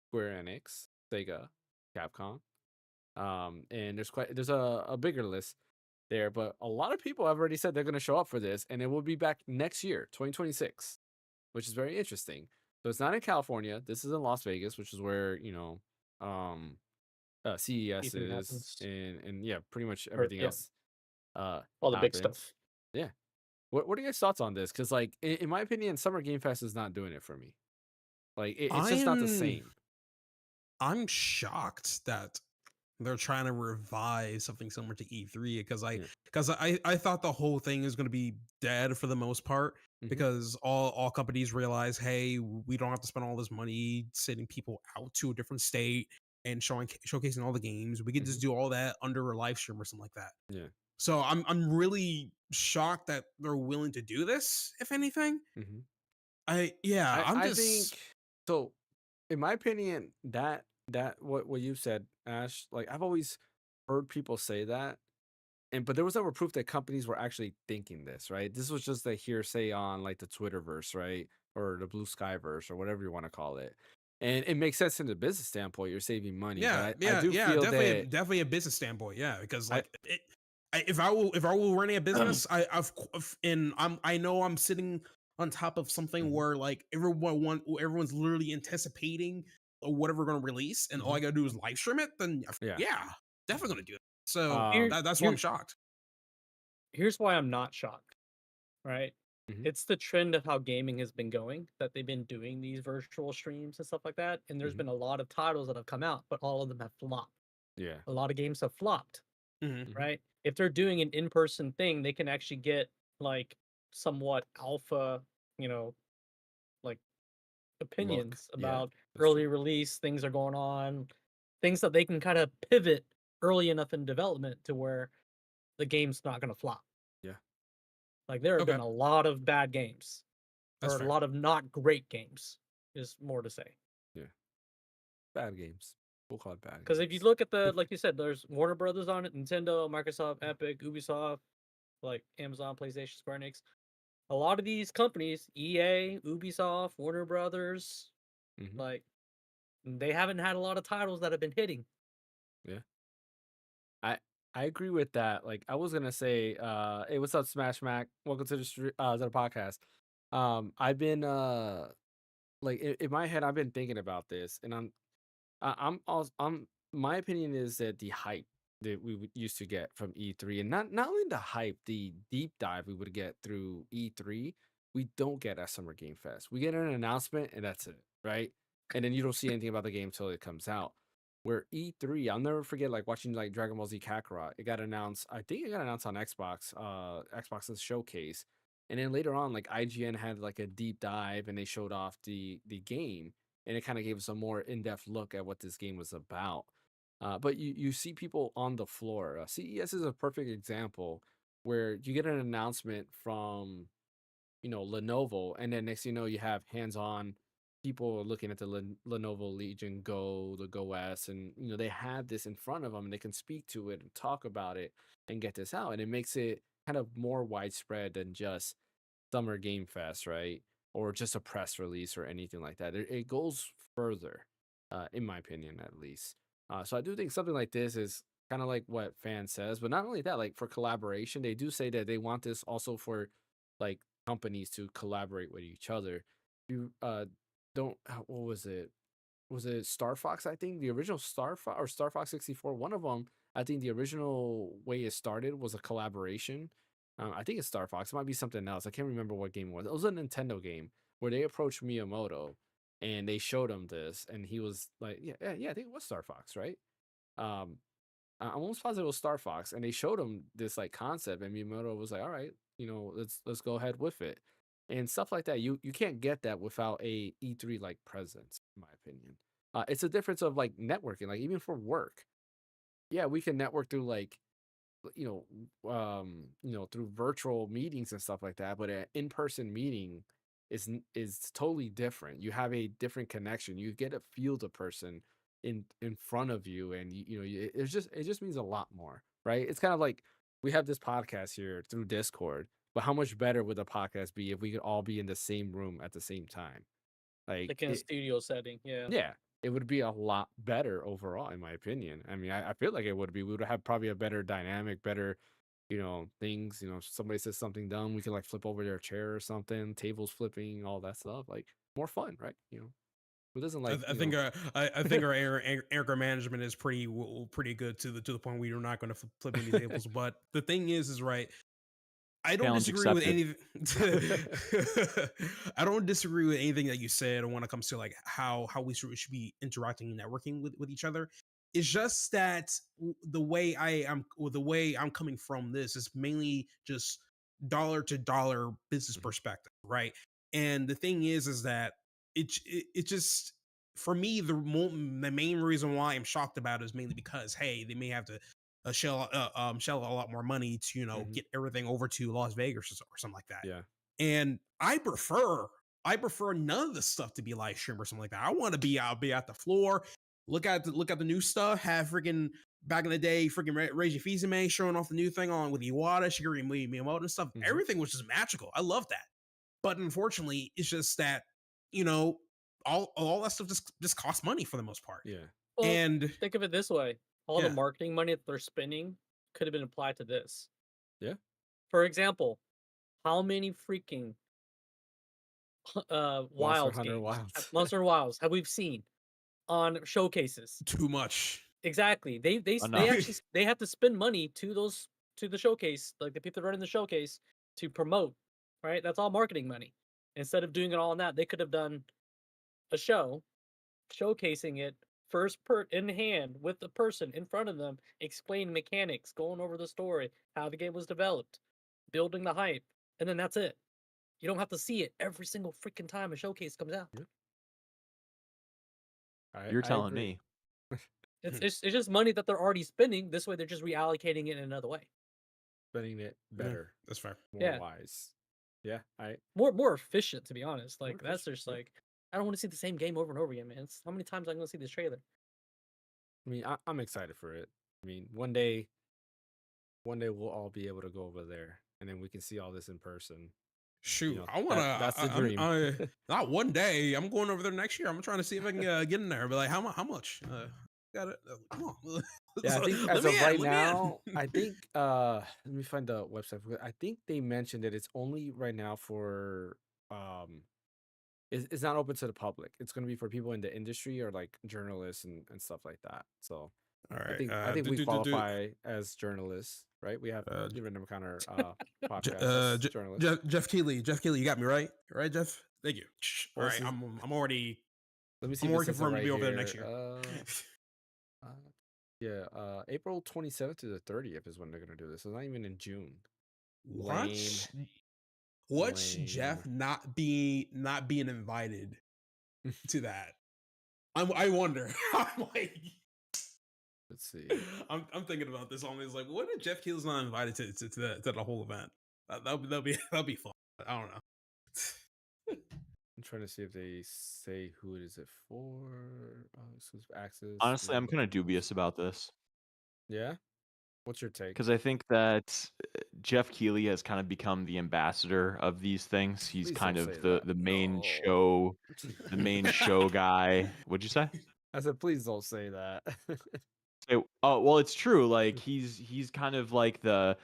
Square Enix, Sega, Capcom. And there's a bigger list there, but a lot of people have already said they're going to show up for this, and it will be back next year, 2026, which is very interesting. So it's not in California. This is in Las Vegas, which is where CES E3 is, happens. and yeah, pretty much everything else. All the big happens. stuff. Yeah. What are your thoughts on this? Because like in my opinion, Summer Game Fest is not doing it for me. Like it's just not the same. I'm shocked that they're trying to revive something similar to E3 because I thought the whole thing is going to be dead for the most part because all companies realize, hey, we don't have to spend all this money sending people out to a different state and showcasing all the games. We could just do all that under a live stream or something like that. Yeah. So I'm really shocked that they're willing to do this. If anything, I think so. In my opinion, that what you said, Ash, like I've always heard people say that, but there was never proof that companies were actually thinking this, right? This was just a hearsay on like the Twitterverse, right, or the Blue Skyverse, or whatever you want to call it. And it makes sense from the business standpoint. You're saving money. Yeah, but I do feel definitely a business standpoint. Yeah, because like if I were running a business, I know I'm sitting on top of something where like everyone's literally anticipating whatever we're going to release, and all I got to do is live stream it. Then yeah, definitely going to do it. So that's why I'm shocked. Here's why I'm not shocked. Right. It's the trend of how gaming has been going, that they've been doing these virtual streams and stuff like that. And there's been a lot of titles that have come out, but all of them have flopped. Yeah. A lot of games have flopped. Right. If they're doing an in-person thing, they can actually get like somewhat alpha, like opinions about early release, things are going on, things that they can kind of pivot early enough in development to where the game's not going to flop. Yeah. Like there have been a lot of bad games, or a lot of not great games, is more to say. Yeah. Bad games. We'll call it bad. Because if you look at like you said, there's Warner Brothers on it, Nintendo, Microsoft, Epic, Ubisoft, like Amazon, PlayStation, Square Enix. A lot of these companies, EA, Ubisoft, Warner Brothers, like they haven't had a lot of titles that have been hitting. Yeah. I agree with that. Like I was gonna say, hey, what's up, Smash Mac? Welcome to the podcast. I've been like in my head, I've been thinking about this, and my opinion is that the hype that we used to get from E3, and not only the hype, the deep dive we would get through E3, we don't get at Summer Game Fest. We get an announcement and that's it, right? And then you don't see anything about the game until it comes out. Where E3, I'll never forget like watching like Dragon Ball Z Kakarot. It got announced, I think it got announced on Xbox, Xbox's showcase. And then later on, like IGN had like a deep dive and they showed off the game, and it kind of gave us a more in-depth look at what this game was about. But you see people on the floor. CES is a perfect example where you get an announcement from Lenovo, and then next thing you know, you have hands-on people looking at the Lenovo Legion Go, the Go S, and they have this in front of them, and they can speak to it and talk about it and get this out, and it makes it kind of more widespread than just Summer Game Fest, right? Or just a press release or anything like that. It goes further, in my opinion, at least. So I do think something like this is kind of like what Fan says, but not only that, like for collaboration, they do say that they want this also for like companies to collaborate with each other. You what was it? was it Star Fox? I think the original Star Fox or Star Fox 64. One of them, I think the original way it started was a collaboration. I think it's Star Fox. It might be something else. I can't remember what game it was. It was a Nintendo game where they approached Miyamoto and they showed him this, and he was like, "Yeah, I think it was Star Fox, right?" Um, I'm almost positive it was Star Fox, and they showed him this like concept, and Miyamoto was like, "All right, let's go ahead with it," and stuff like that. You can't get that without a E3 like presence, in my opinion. It's a difference of like networking, like even for work. Yeah, we can network through like through virtual meetings and stuff like that, but an in-person meeting is totally different. You have a different connection. You get to feel the person in front of you, and it just means a lot more, right? It's kind of like we have this podcast here through Discord, but how much better would the podcast be if we could all be in the same room at the same time? Like in a studio setting, yeah. Yeah, it would be a lot better overall, in my opinion. I mean, I feel like it would be. We would have probably a better dynamic, better, things. If somebody says something dumb, we can like flip over their chair or something, tables flipping, all that stuff. Like more fun, right? Who doesn't like? I think I think our anger management is pretty good to the point where you're not going to flip any tables. But the thing is right. I don't Challenge disagree with accepted. anything. I don't disagree with anything that you said when it comes to like how we should be interacting and networking with each other. It's just that the way I'm coming from this is mainly just dollar to dollar business perspective, right? And the thing is that it just for me the main reason why I'm shocked about it is mainly because hey, they may have to shell a lot more money to get everything over to Las Vegas or something like that. Yeah. And I prefer none of the stuff to be live stream or something like that. I want to be at the floor, look at the new stuff, have freaking back in the day freaking Reiji Fils-Aimé showing off the new thing on with Iwata, Shigeru Miyamoto and stuff. Everything was just magical. I love that. But unfortunately, it's just that all that stuff just costs money for the most part. Yeah. Well, and think of it this way. All the marketing money that they're spending could have been applied to this. Yeah. For example, how many freaking Wilds games, Monster Wilds have we seen on showcases? Too much. Exactly. They actually they have to spend money to the showcase, like the people running the showcase to promote, right? That's all marketing money. Instead of doing it all on that, they could have done a show showcasing it in hand with the person in front of them, explaining mechanics, going over the story, how the game was developed, building the hype, and then that's it. You don't have to see it every single freaking time a showcase comes out. You're telling me. It's just money that they're already spending. This way, they're just reallocating it in another way. Spending it better. Yeah, that's fair. More wise. Yeah, more efficient, to be honest. Like that's just like I don't want to see the same game over and over again, man. How many times am I going to see this trailer? I mean, I'm excited for it. I mean, one day we'll all be able to go over there, and then we can see all this in person. Shoot, I want to. That's the dream. Not one day. I'm going over there next year. I'm trying to see if I can get in there. But like, how much? Got it. Come on. Yeah, I think as of right now, I think. Let me find the website. I think they mentioned that it's only right now for It's not open to the public. It's going to be for people in the industry or like journalists and stuff like that. So all right. I think we qualify as journalists, right? We have different kind of podcast journalists. Jeff Keighley, you got me right, Jeff. Thank you. All right, I'm already. Let me see. I'm already confirmed to be over there next year. April 27th to the 30th is when they're going to do this. It's not even in June. What's Jeff not being invited to that? I wonder. I'm like, let's see. I'm thinking about this. Always like, what if Jeff Keel's not invited to the whole event? That'll be fun. I don't know. I'm trying to see if they say who it is for. Exclusive access. Honestly, I'm kind of dubious about this. Yeah. What's your take? Because I think that Jeff Keighley has kind of become the ambassador of these things. He's kind of the main show, the main show guy. What'd you say? I said, please don't say that. Oh, well, it's true. Like he's kind of like the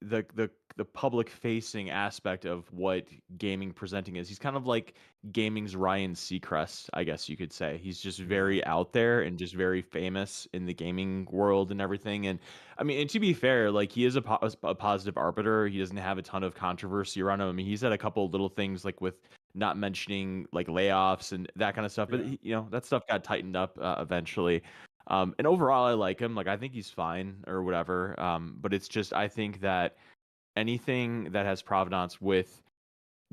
the public facing aspect of what gaming presenting is. He's kind of like gaming's Ryan Seacrest, I guess you could say. He's just very out there and just very famous in the gaming world and everything. And I mean, and to be fair, like he is a positive arbiter. He doesn't have a ton of controversy around him. I mean, he's had a couple of little things like with not mentioning like layoffs and that kind of stuff, but Yeah. that stuff got tightened up eventually. And overall, I like him. Like I think he's fine or whatever. But it's just I think that anything that has provenance with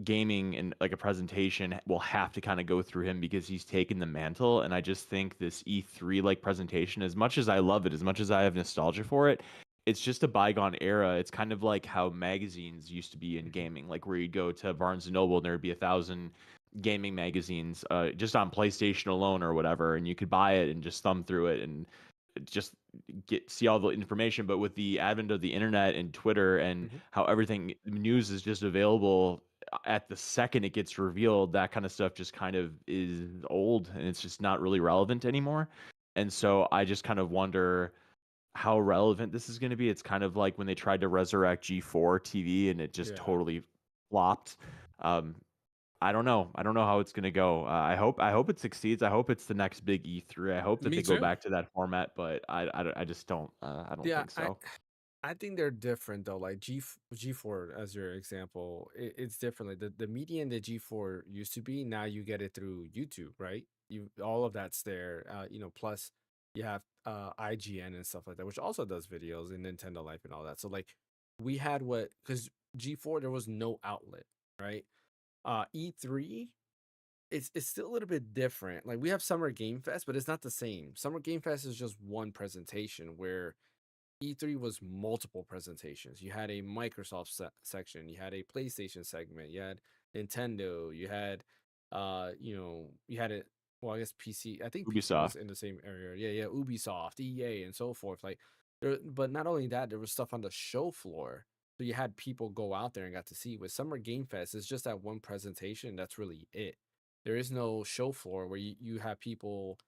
gaming and like a presentation will have to kind of go through him because he's taken the mantle. And I just think this E3 like presentation, as much as I love it, as much as I have nostalgia for it, it's just a bygone era. It's kind of like how magazines used to be in gaming, like where you'd go to Barnes and Noble and there'd be 1,000 gaming magazines just on PlayStation alone or whatever, and you could buy it and just thumb through it and just see all the information. But with the advent of the internet and Twitter and how everything news is just available at the second it gets revealed, that kind of stuff just kind of is old and it's just not really relevant anymore. And so I just kind of wonder how relevant this is going to be. It's kind of like when they tried to resurrect G4 TV and it just totally flopped. I don't know. I don't know how it's going to go. I hope it succeeds. I hope it's the next big E3. I hope that Me they go too. back to that format, but I just don't. I don't think so. I think they're different though. Like G4 as your example, it's different. Like the median that G4 used to be, now you get it through YouTube, right? You all of that's there. Plus you have IGN and stuff like that, which also does videos and Nintendo Life and all that. So like we had because G4 there was no outlet, right? E3 it's still a little bit different. Like we have Summer Game Fest, but it's not the same. Summer Game Fest is just one presentation where E3 was multiple presentations. You had a Microsoft section, you had a PlayStation segment, you had Nintendo, you had you had it. Well, I guess PC. I think PC was Ubisoft. in the same area. Yeah, Ubisoft, EA, and so forth. Like, but not only that, there was stuff on the show floor. So you had people go out there and got to see. With Summer Game Fest, it's just that one presentation. That's really it. There is no show floor where you have people,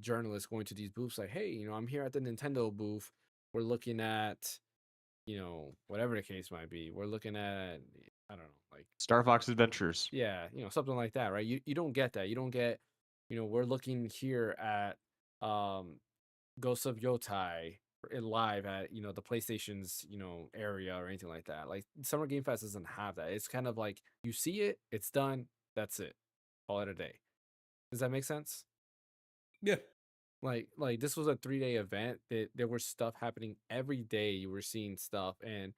journalists going to these booths like, hey, I'm here at the Nintendo booth. We're looking at, whatever the case might be. We're looking at, I don't know, like Star Fox Adventures. yeah, something like that, right? You don't get that. You don't get, we're looking here at Ghost of Yotai live at, the PlayStation's, area or anything like that. Like Summer Game Fest doesn't have that. It's kind of like you see it, it's done, that's it. Call it a day. Does that make sense? Yeah. Like this was a 3-day event. There was stuff happening every day. You were seeing stuff, and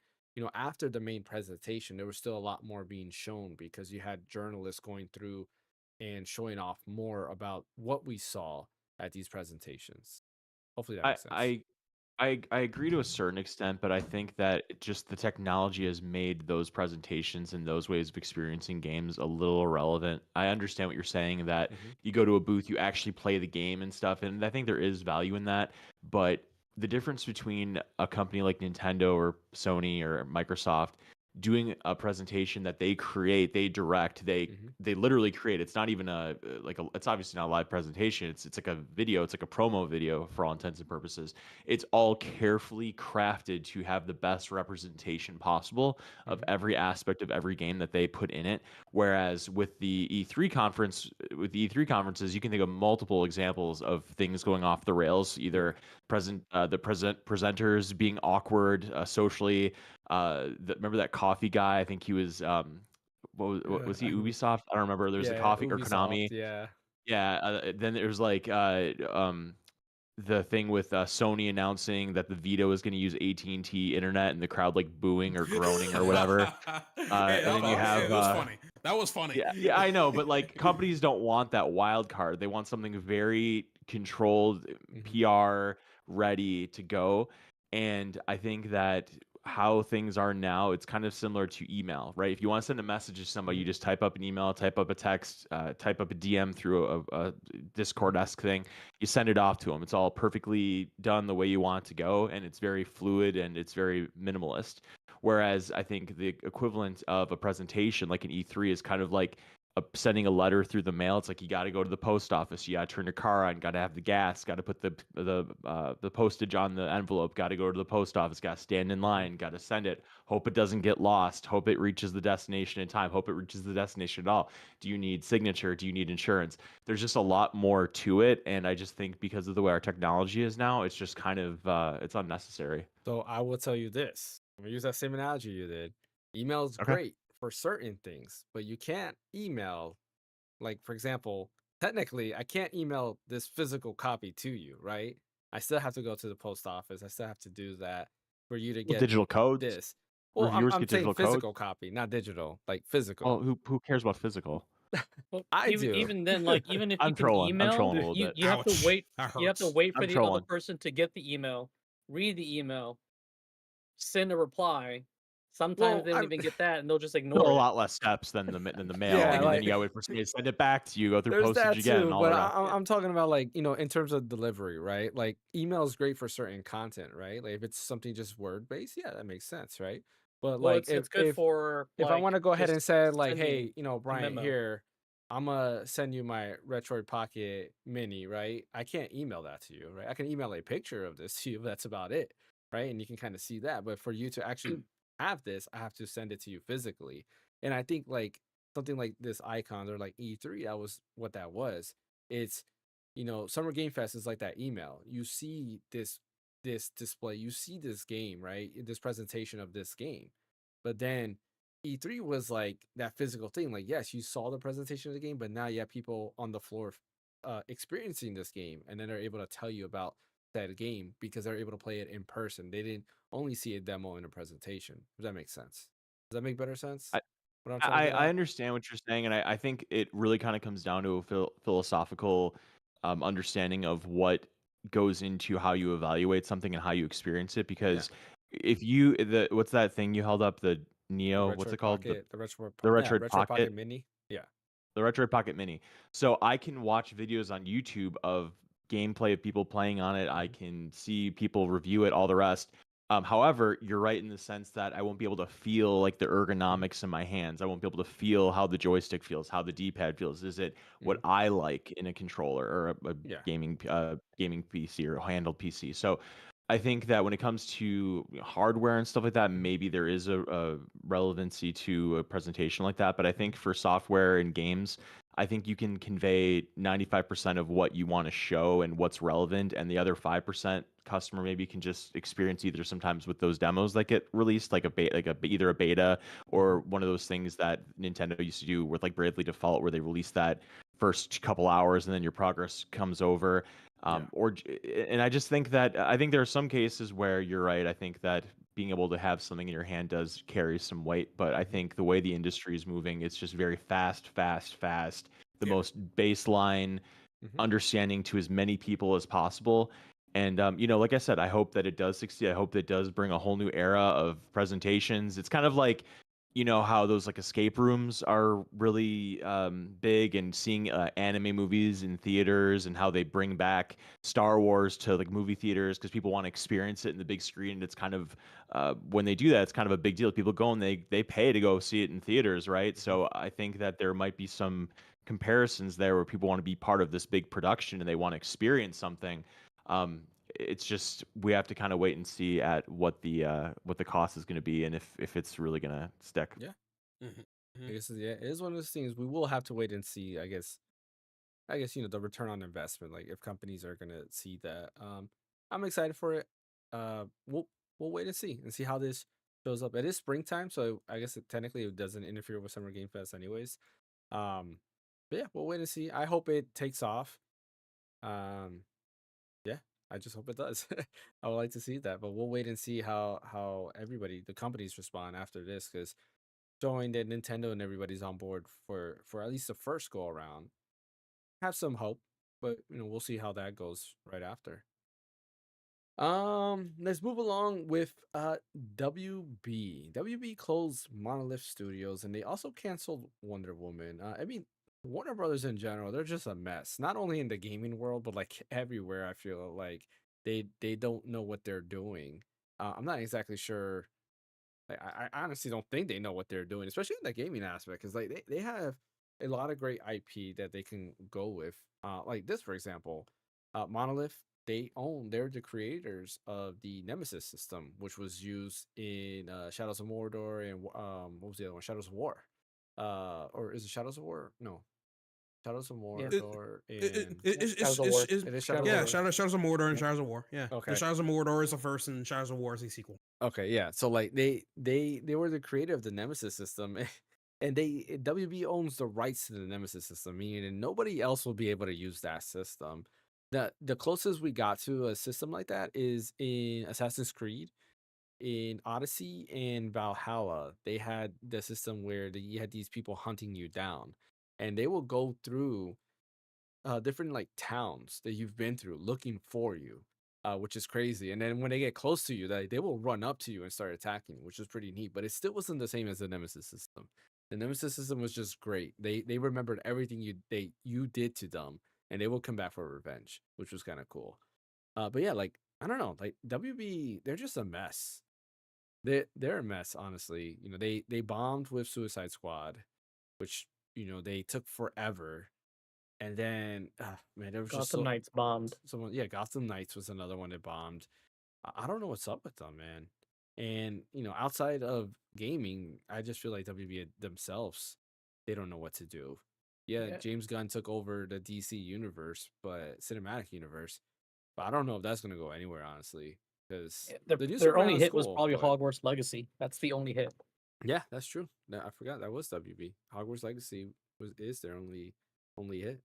after the main presentation, there was still a lot more being shown because you had journalists going through and showing off more about what we saw at these presentations. Hopefully that makes sense. I agree to a certain extent, but I think that just the technology has made those presentations and those ways of experiencing games a little irrelevant. I understand what you're saying, that you go to a booth, you actually play the game and stuff, and I think there is value in that. But the difference between a company like Nintendo or Sony or Microsoft doing a presentation that they create, they direct, they literally create. It's not even it's obviously not a live presentation. It's like a video. It's like a promo video for all intents and purposes. It's all carefully crafted to have the best representation possible of every aspect of every game that they put in it. Whereas with the E3 conferences, you can think of multiple examples of things going off the rails. Either presenters being awkward socially. Remember that coffee guy? I think he was what was he? Ubisoft? I don't remember. There was a coffee Ubisoft, or Konami. Yeah. Then there was like the thing with Sony announcing that the Vita was going to use AT&T internet and the crowd like booing or groaning or whatever. And then you have that was funny. That was funny. Yeah, I know, but like companies don't want that wild card. They want something very controlled, PR ready to go. And I think that how things are now, it's kind of similar to email, right? If you want to send a message to somebody, you just type up an email, type up a text, type up a DM through a Discord-esque thing. You send it off to them. It's all perfectly done the way you want it to go, and it's very fluid and it's very minimalist. Whereas I think the equivalent of a presentation like an E3 is kind of like sending a letter through the mail. It's like you got to go to the post office. You got to turn your car on. Got to have the gas. Got to put the postage on the envelope. Got to go to the post office. Got to stand in line. Got to send it. Hope it doesn't get lost. Hope it reaches the destination in time. Hope it reaches the destination at all. Do you need signature? Do you need insurance? There's just a lot more to it, and I just think because of the way our technology is now, it's just kind of it's unnecessary. So I will tell you this. I'm gonna use that same analogy you did. Email is Okay. great for certain things, but you can't email, like, for example, technically I can't email this physical copy to you, right? I still have to go to the post office. I still have to do that for you to Well, get digital codes. this. Well, Reviewers I'm get saying digital codes. physical copy, not digital, like Well, physical. who cares about physical? Well, I even do. even then, like even if you I'm can trolling. I'm email, trolling a little bit. you have to Ouch. wait. That You have to hurts. wait for I'm the other trolling. person to get the email, read the email, send a reply. Sometimes Well, they don't I'm even get that, and they'll just Still a ignore it. lot less steps than the mail, yeah, and then like you gotta wait for somebody to send it back to you, go through there's postage that again, too, and all but the rest. Yeah. I'm talking about, like, in terms of delivery, right? Like email is great for certain content, right? Like if it's something just word based, yeah, that makes sense, right? But Well, like it's good for if I like want to go ahead and just say like, sending hey, a Brian, memo. here, I'm gonna send you my Retroid Pocket Mini, right? I can't email that to you, right? I can email a picture of this to you, but that's about it, right? And you can kind of see that. But for you to actually have this, I have to send it to you physically. And I think like something like this icons or like E3, that was what that was. It's Summer Game Fest is like that email. You see this display, you see this game, right? This presentation of this game. But then E3 was like that physical thing. Like, yes, you saw the presentation of the game, but now you have people on the floor experiencing this game, and then they're able to tell you about that game because they're able to play it in person. They didn't only see a demo in a presentation. Does that make sense? Does that make better sense? I What I'm trying to I get I at? understand what you're saying, and I think it really kind of comes down to a philosophical understanding of what goes into how you evaluate something and how you experience it. Yeah, Because if what's that thing you held up, the the Neo, what's Retro it called, Pocket, the Retro, the yeah, Retroid Retro Pocket? Pocket Mini. Yeah. The Retroid Pocket Mini. So I can watch videos on YouTube of gameplay of people playing on it. I Mhm. can see people review it, all the rest. However, you're right in the sense that I won't be able to feel like the Mhm. ergonomics in my hands. I won't be able to feel how the joystick feels, how the D-pad feels. Is it what Mhm. I like in a controller or a Yeah. gaming PC or a handled PC? So I think that when it comes to hardware and stuff like that, Mhm. maybe there is a relevancy to a presentation like that. But I Mhm. think for software and games, I think you can convey 95% of what you want to show and what's relevant, and the other 5% customer maybe can just experience either sometimes with those demos that get released, like either a beta or Mhm. one of those things that Nintendo used to do with like Bravely Default, where they release that first couple hours and then your progress comes over. Yeah. And I just think that I think there are some cases where you're right. I think that being able to have something in your hand does carry some weight, but I Mhm. think the way the industry is moving, it's just very fast, fast, fast. The Yeah. most baseline Mhm. understanding to as many people as possible. And like I said, I hope that it does succeed. I hope that it does bring a whole new era of presentations. It's kind of like, how those like escape rooms are really big, and seeing anime movies in theaters and how they bring back Star Wars to like movie theaters because people want to experience it in the big screen. And it's kind of when they do that, it's kind of a big deal. People go and they pay to go see it in theaters, right? Mhm. So I think that there might be some comparisons there where people want to be part of this big production and they want to experience something. It's just we have to kind of wait and see at what the cost is going to be and if it's really going to stick. Yeah. Mhm. I Mhm. guess yeah, it is one of those things we will have to wait and see. I guess the return on investment, like if companies are gonna see that. I'm excited for it. We'll wait and see how this shows up. It is springtime, so I guess technically it doesn't interfere with Summer Game Fest, anyways. Um, but yeah, we'll wait and see. I hope it takes off. Um, yeah, I just hope it does. I would like to see that, but we'll wait and see how the companies respond after this, because showing that Nintendo and everybody's on board for at least the first go around, have some hope, but we'll see how that goes right after. Let's move along with WB. WB closed Monolith Studios, and they also canceled Wonder Woman. I mean, Warner Brothers in general, they're just a mess. Not only in the gaming world, but like everywhere. I feel like they don't know what they're doing. I'm not exactly sure. Like, I honestly don't think they know what they're doing, especially in the gaming aspect, because like they have a lot of great IP that they can go with. Like this, for example, Monolith. They're the creators of the Nemesis system, which was used in Shadows of Mordor and what was the other one? Shadows of War. Or is it Shadows of War? No, Shadows of Yeah. Mordor and Shadows of War. it is Shadows of yeah, War. Shadows of Mordor and Yeah. Shadows of War. Yeah, Okay. the Shadows of Mordor is the first, and Shadows of War is the sequel. Okay, yeah. So like they were the creator of the Nemesis system, and WB owns the rights to the Nemesis system, meaning nobody else will be able to use that system. The closest we got to a system like that is in Assassin's Creed, in Odyssey and Valhalla. They had the system where you had these people hunting you down, and they will go through different like towns that you've been through looking for you, which is crazy. And then when they get close to you, they will run up to you and start attacking you, which is pretty neat. But it still wasn't the same as the Nemesis system. The Nemesis system was just great. They remembered everything you did to them, and they will come back for revenge, which was kind of cool. But yeah, like I don't know, like WB, they're just a mess. They're a mess, honestly. You know, they bombed with Suicide Squad, which they took forever. And then, man, there was just Gotham Knights bombed. someone. Yeah, Gotham Knights was another one that bombed. I don't know what's up with them, man. And outside of gaming, I just feel like WB themselves, they don't know what to do. Yeah, Yeah. James Gunn took over the DC universe, but cinematic universe. But I don't know if that's gonna go anywhere, honestly, because Their, the new their Superman only hit was cool, probably but- Hogwarts Legacy. That's the only hit. Yeah, that's true. I forgot that was WB. Hogwarts Legacy is their only hit.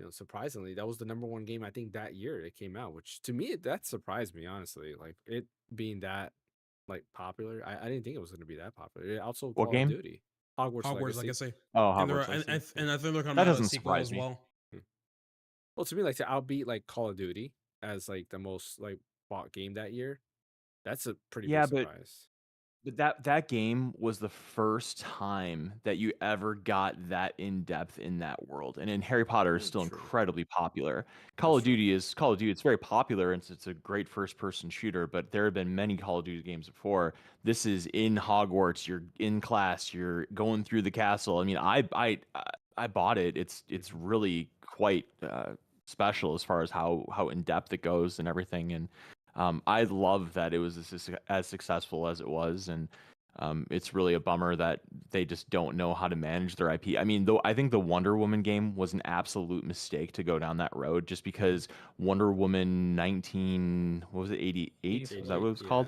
Surprisingly, that was the number one game I think that year it came out, which to me that surprised me, honestly. Like it being that like popular, I didn't think it was going to be that popular. It also What Call game? of Duty, Hogwarts Hogwarts Legacy. Legacy. Oh, And, Hogwarts and, Legacy. and I think they're coming That out with a doesn't sequel surprise as me. well. Well, to me, like to outbeat like Call of Duty as like the most like bought game that year, that's a pretty Yeah, big but surprise. that game was the first time that you ever got that in depth in that world. And then Harry Potter is Mm, still true. incredibly popular. That's Call of true. Duty is Call of Duty. It's very popular and it's a great first person shooter, but there have been many Call of Duty games before. This is in Hogwarts, you're in class, you're going through the castle. I mean, I bought it. It's really quite special as far as how in depth it goes and everything. And I love that it was as successful as it was, and it's really a bummer that they just don't know how to manage their IP. I mean, though, I think the Wonder Woman game was an absolute mistake to go down that road, just because Wonder Woman 19, what was it, 88? Is that what it was called?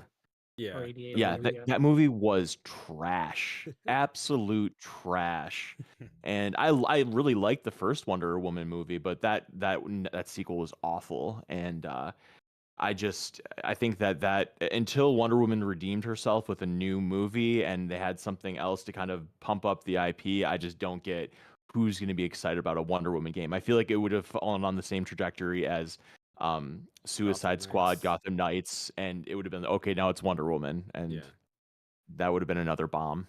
Yeah. Or the 88. Yeah, movie. that movie was trash, absolute trash. And I really liked the first Wonder Woman movie, but that sequel was awful. And I think that until Wonder Woman redeemed herself with a new movie and they had something else to kind of pump up the IP, I just don't get who's going to be excited about a Wonder Woman game. I feel like it would have fallen on the same trajectory as Suicide Squad, Knights. Gotham Knights, and it would have been okay. Now it's Wonder Woman, and Yeah. that would have been another bomb.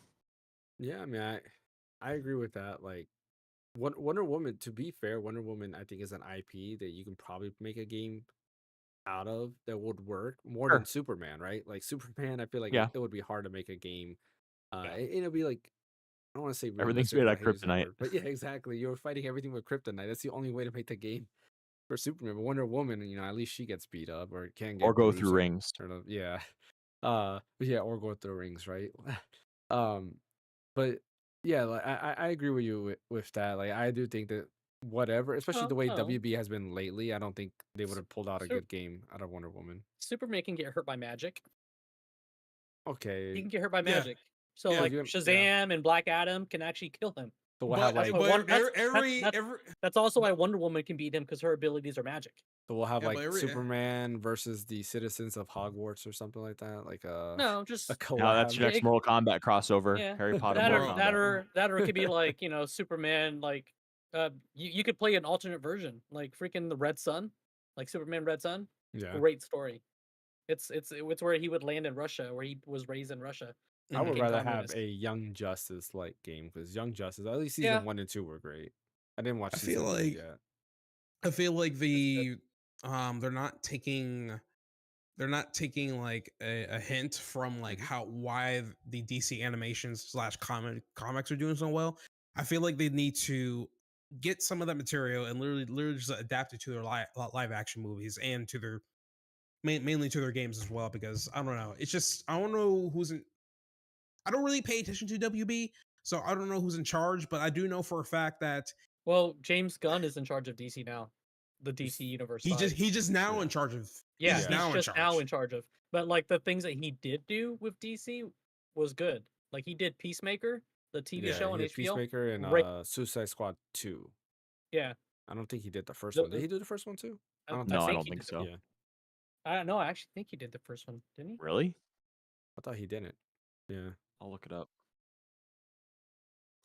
Yeah, I mean, I agree with that. Like, Wonder Woman. To be fair, Wonder Woman, I think, is an IP that you can probably make a game out of that would work more than Sure. Superman, right? Like Superman, I feel like Yeah. it would be hard to make a game. Yeah. It'll be like I don't want to say Everything's realistic, made 'cause out I of hate using that kryptonite. word, but yeah, exactly. You're fighting everything with kryptonite. That's the only way to make the game for Superman. But Wonder Woman, at least she gets beat up or can get Or go bruised through rings. yeah. Yeah, or go through rings, right? um, but yeah, like I agree with you with that. Like I do think that whatever, especially the way Oh. WB has been lately, I don't think they would have pulled out a Sur- good game out of Wonder Woman. Superman can get hurt by magic. He Okay, can get hurt by Yeah. magic. So Yeah, like yeah. Shazam and Black Adam can actually kill him. so we'll But, have like what one- that's- every That's also why Wonder Woman can beat him because her abilities are magic. so we'll have Yeah, but like every- Superman versus the citizens of Hogwarts or something like that. Like No, just a collab. Now that's your next It- Mortal Kombat crossover. yeah. Harry Potter that Mortal or Kombat. that or it could be like Superman like you could play an alternate version like freaking the Red Sun, like Superman Red Sun. Yeah, Great story. It's where he would land in Russia, where he was raised in Russia. I would became rather communist. have a Young Justice like game because Young Justice, at least Yeah. season 1 and 2 were great. I didn't watch I season feel 3 like- yet. I feel like they're not taking like a hint from like why the DC animations / comics are doing so well. I feel like they need to get some of that material and literally just adapt it to their live action movies and to their mainly to their games as well. Because I don't know, it's just I don't know who's in. I don't really pay attention to WB, so I don't know who's in charge. But I do know for a fact that Well, James Gunn is in charge of DC now, the DC universe. he side. just now in charge of. Yeah, he's he's now just in now charge. in charge of. But like the things that he did do with DC was good. Like he did Peacemaker, the TV show on he did HBO. Peacemaker and Great. Suicide Squad 2. Yeah, I don't think he did the first The- one. Did he do the first one too? I No, I think don't he think did. so. Yeah, I don't know. I actually think he did the first one, didn't he? Really? I thought he didn't. Yeah. I'll look it up.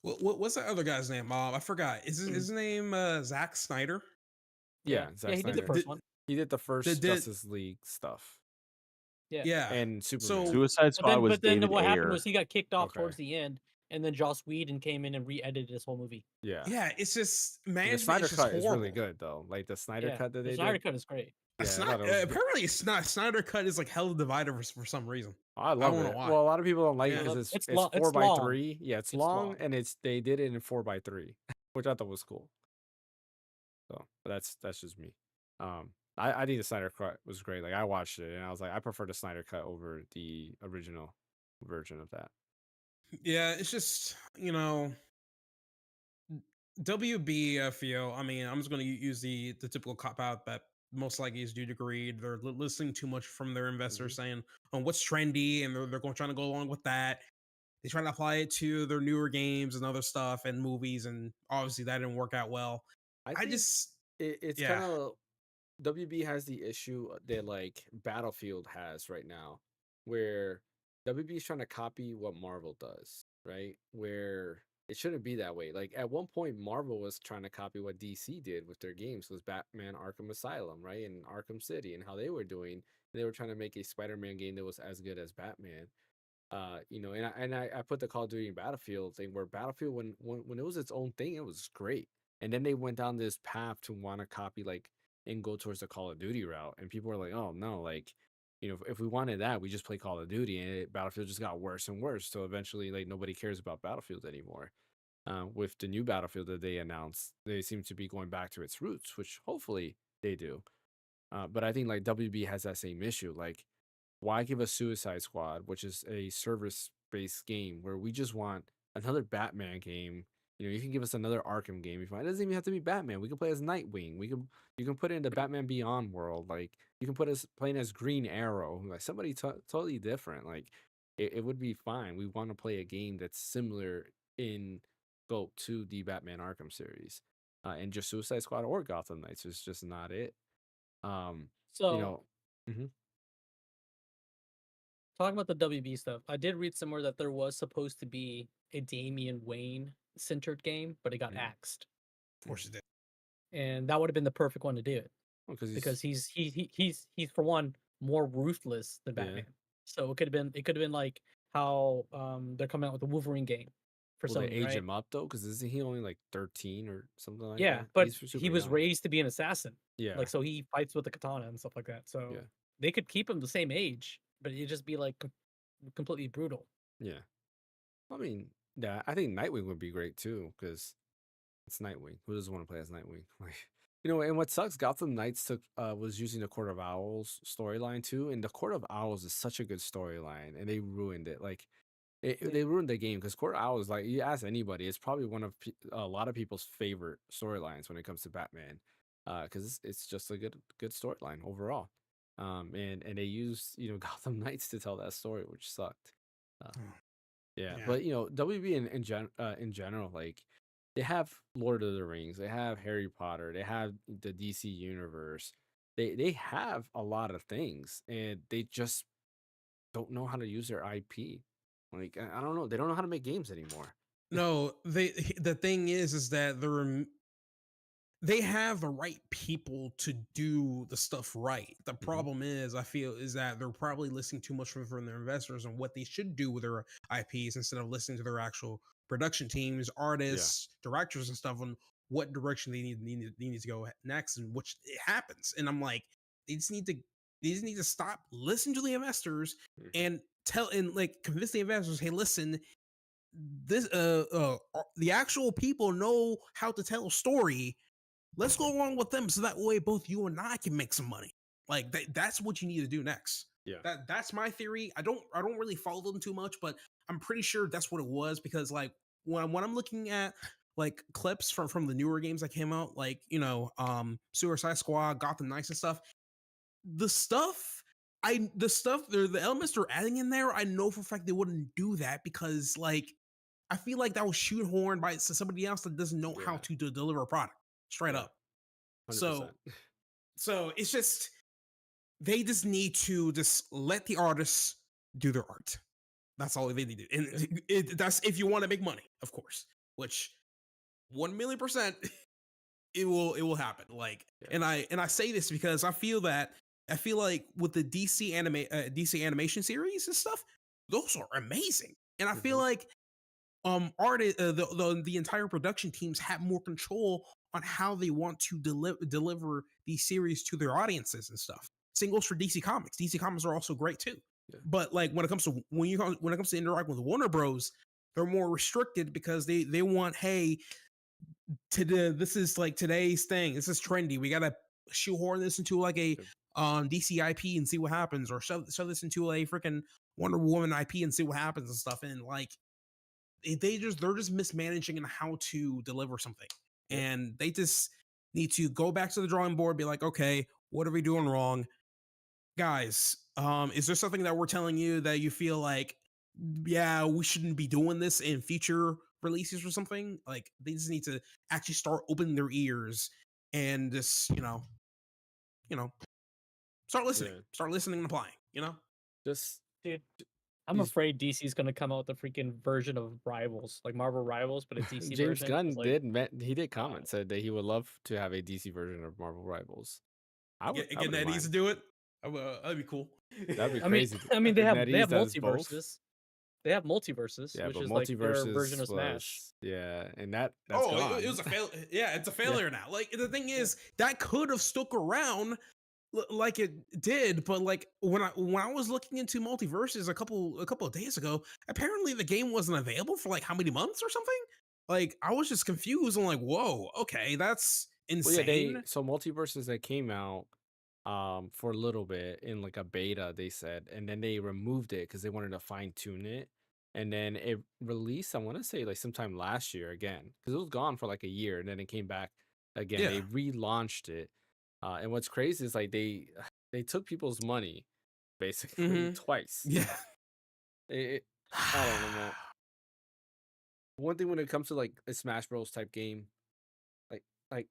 What's that other guy's name? I forgot. Is his name Zack Snyder? Yeah, Yeah, Zack he did Snyder. the first one. He did the first did- Justice League stuff Yeah. Yeah. and Superman. So- Suicide Squad was But then David what happened Ayer. was he got kicked off Okay. towards the end, and then Joss Whedon came in and re-edited this whole movie. Yeah. Yeah, it's just And management the Snyder is just cut is horrible. really good though. Like the Snyder Yeah, cut that the they Snyder did. cut is great. Yeah, I Snyder, thought it was good. apparently, Snyder cut is like hella divided for some reason. I love wanna it. watch. Well, a lot of people don't like Yeah. it because it's It's 4 by long. 3. Yeah, it's It's long, long. and they did it in 4 by 3, which I thought was cool. So, but that's just me. I think the Snyder cut was great. Like I watched it and I was like, I prefer the Snyder cut over the original version of that. Yeah, it's just WB. I feel. I mean, I'm just going to use the typical cop out that most likely is due to greed. They're listening too much from their investors saying on what's trendy, and they're going trying to go along with that. They try to apply it to their newer games and other stuff and movies, and obviously that didn't work out well. I think just it's yeah. kind of WB has the issue that like Battlefield has right now, where WB is trying to copy what Marvel does, right? Where it shouldn't be that way. Like at one point, Marvel was trying to copy what DC did with their games, was Batman Arkham Asylum, right, and Arkham City, and how they were doing. They were trying to make a Spider-Man game that was as good as Batman. And I put the Call of Duty and Battlefield thing, where Battlefield when it was its own thing, it was great. And then they went down this path to want to copy like and go towards the Call of Duty route, and people were like, oh no, like if we wanted that, we just play Call of Duty, and Battlefield just got worse and worse. So eventually, like nobody cares about Battlefield anymore. With the new Battlefield that they announced, they seem to be going back to its roots, which hopefully they do. But I think like WB has that same issue. Like, why give a Suicide Squad, which is a service-based game, where we just want another Batman game? You can give us another Arkham game if you want. It doesn't even have to be Batman. We can play as Nightwing. You can put it in the Batman Beyond world. Like you can put us playing as Green Arrow, like somebody totally different. Like it would be fine. We want to play a game that's similar in scope to the Batman Arkham series, and just Suicide Squad or Gotham Knights is just not it. So Mhm. talking about the WB stuff, I did read somewhere that there was supposed to be a Damian Wayne centered game, but it got axed, Of course it did. and that would have been the perfect one to do it because he's for one more ruthless than Yeah. Batman. So it could have been like how they're coming out with the Wolverine game for will they Sony, age right? him up though? Because isn't he only like 13 or something like Yeah, that? but He's super he was young. raised to be an assassin. Yeah. Like so he fights with the katana and stuff like that. So Yeah. they could keep him the same age, but it'd just be like completely brutal. Yeah. I mean, yeah, I think Nightwing would be great too, because it's Nightwing. Who doesn't want to play as Nightwing? Like, and what sucks, Gotham Knights was using the Court of Owls storyline too, and the Court of Owls is such a good storyline, and they ruined it. Like, they ruined the game because Court of Owls, like, you ask anybody, it's probably one of a lot of people's favorite storylines when it comes to Batman, because it's just a good storyline overall. And they used Gotham Knights to tell that story, which sucked. Yeah, Yeah. but WB in general, like they have Lord of the Rings, they have Harry Potter, they have the DC universe, they have a lot of things, and they just don't know how to use their IP. Like I don't know, they don't know how to make games anymore. No, the thing is that they have the right people to do the stuff right. The problem is, I feel, is that they're probably listening too much from their investors on what they should do with their IPs instead of listening to their actual production teams, artists, directors, and stuff on what direction they need to go next, and which it happens. And I'm like, they just need to stop listening to the investors and like convince the investors, hey, listen, this the actual people know how to tell a story. Let's go along with them so that way both you and I can make some money. Like that's what you need to do next. Yeah. That's my theory. I don't really follow them too much, but I'm pretty sure that's what it was, because like when I'm looking at like clips from the newer games that came out, like, you know, Suicide Squad, Gotham Knights and stuff, the elements they're adding in there, I know for a fact they wouldn't do that, because like I feel like that was shoehorned by somebody else that doesn't know how to deliver a product straight up. 100%. So it's just, they just need to just let the artists do their art. That's all they need to do. And that's if you want to make money, of course, which 1,000,000% it will happen. Like, and I say this because I feel like with the DC animation series and stuff, those are amazing. And I feel like the entire production teams have more control on how they want to deliver these series to their audiences and stuff. Same goes for DC Comics. DC Comics are also great too. Yeah. But like when it comes to interacting with Warner Bros, they're more restricted because they want, hey, this is like today's thing. This is trendy. We gotta shoehorn this into like a DC IP and see what happens, or shove this into a freaking Wonder Woman IP and see what happens and stuff. And like they're just mismanaging in how to deliver something. Yeah. And they just need to go back to the drawing board, be like, okay, what are we doing wrong? Guys, is there something that we're telling you that you feel like, yeah, we shouldn't be doing this in future releases or something? Like, they just need to actually start opening their ears and just, you know, start listening. Start listening and applying, you know? Just, dude, I'm afraid DC's gonna come out with a freaking version of Rivals, like Marvel Rivals, but a DC James version. Gunn did comment, said that he would love to have a DC version of Marvel Rivals. I would needs to do it. That'd be cool. That'd be crazy. I mean, they have multiverses. They have multiverses, yeah, which but is like their version of Smash. Yeah, and that's gone. It was a fail. Yeah, it's a failure now. Like, the thing is, that could have stuck around like it did, but like when I was looking into multiverses a couple of days ago, apparently the game wasn't available for like how many months or something. Like, I was just confused. I'm like, whoa, okay, that's insane. Well, so multiverses that came out for a little bit in like a beta, they said, and then they removed it because they wanted to fine-tune it, and then it released, I want to say like sometime last year again, because it was gone for like a year, and then it came back again. They relaunched it, and what's crazy is like they took people's money basically twice. Yeah. I don't know, man. One thing when it comes to like a Smash Bros type game, like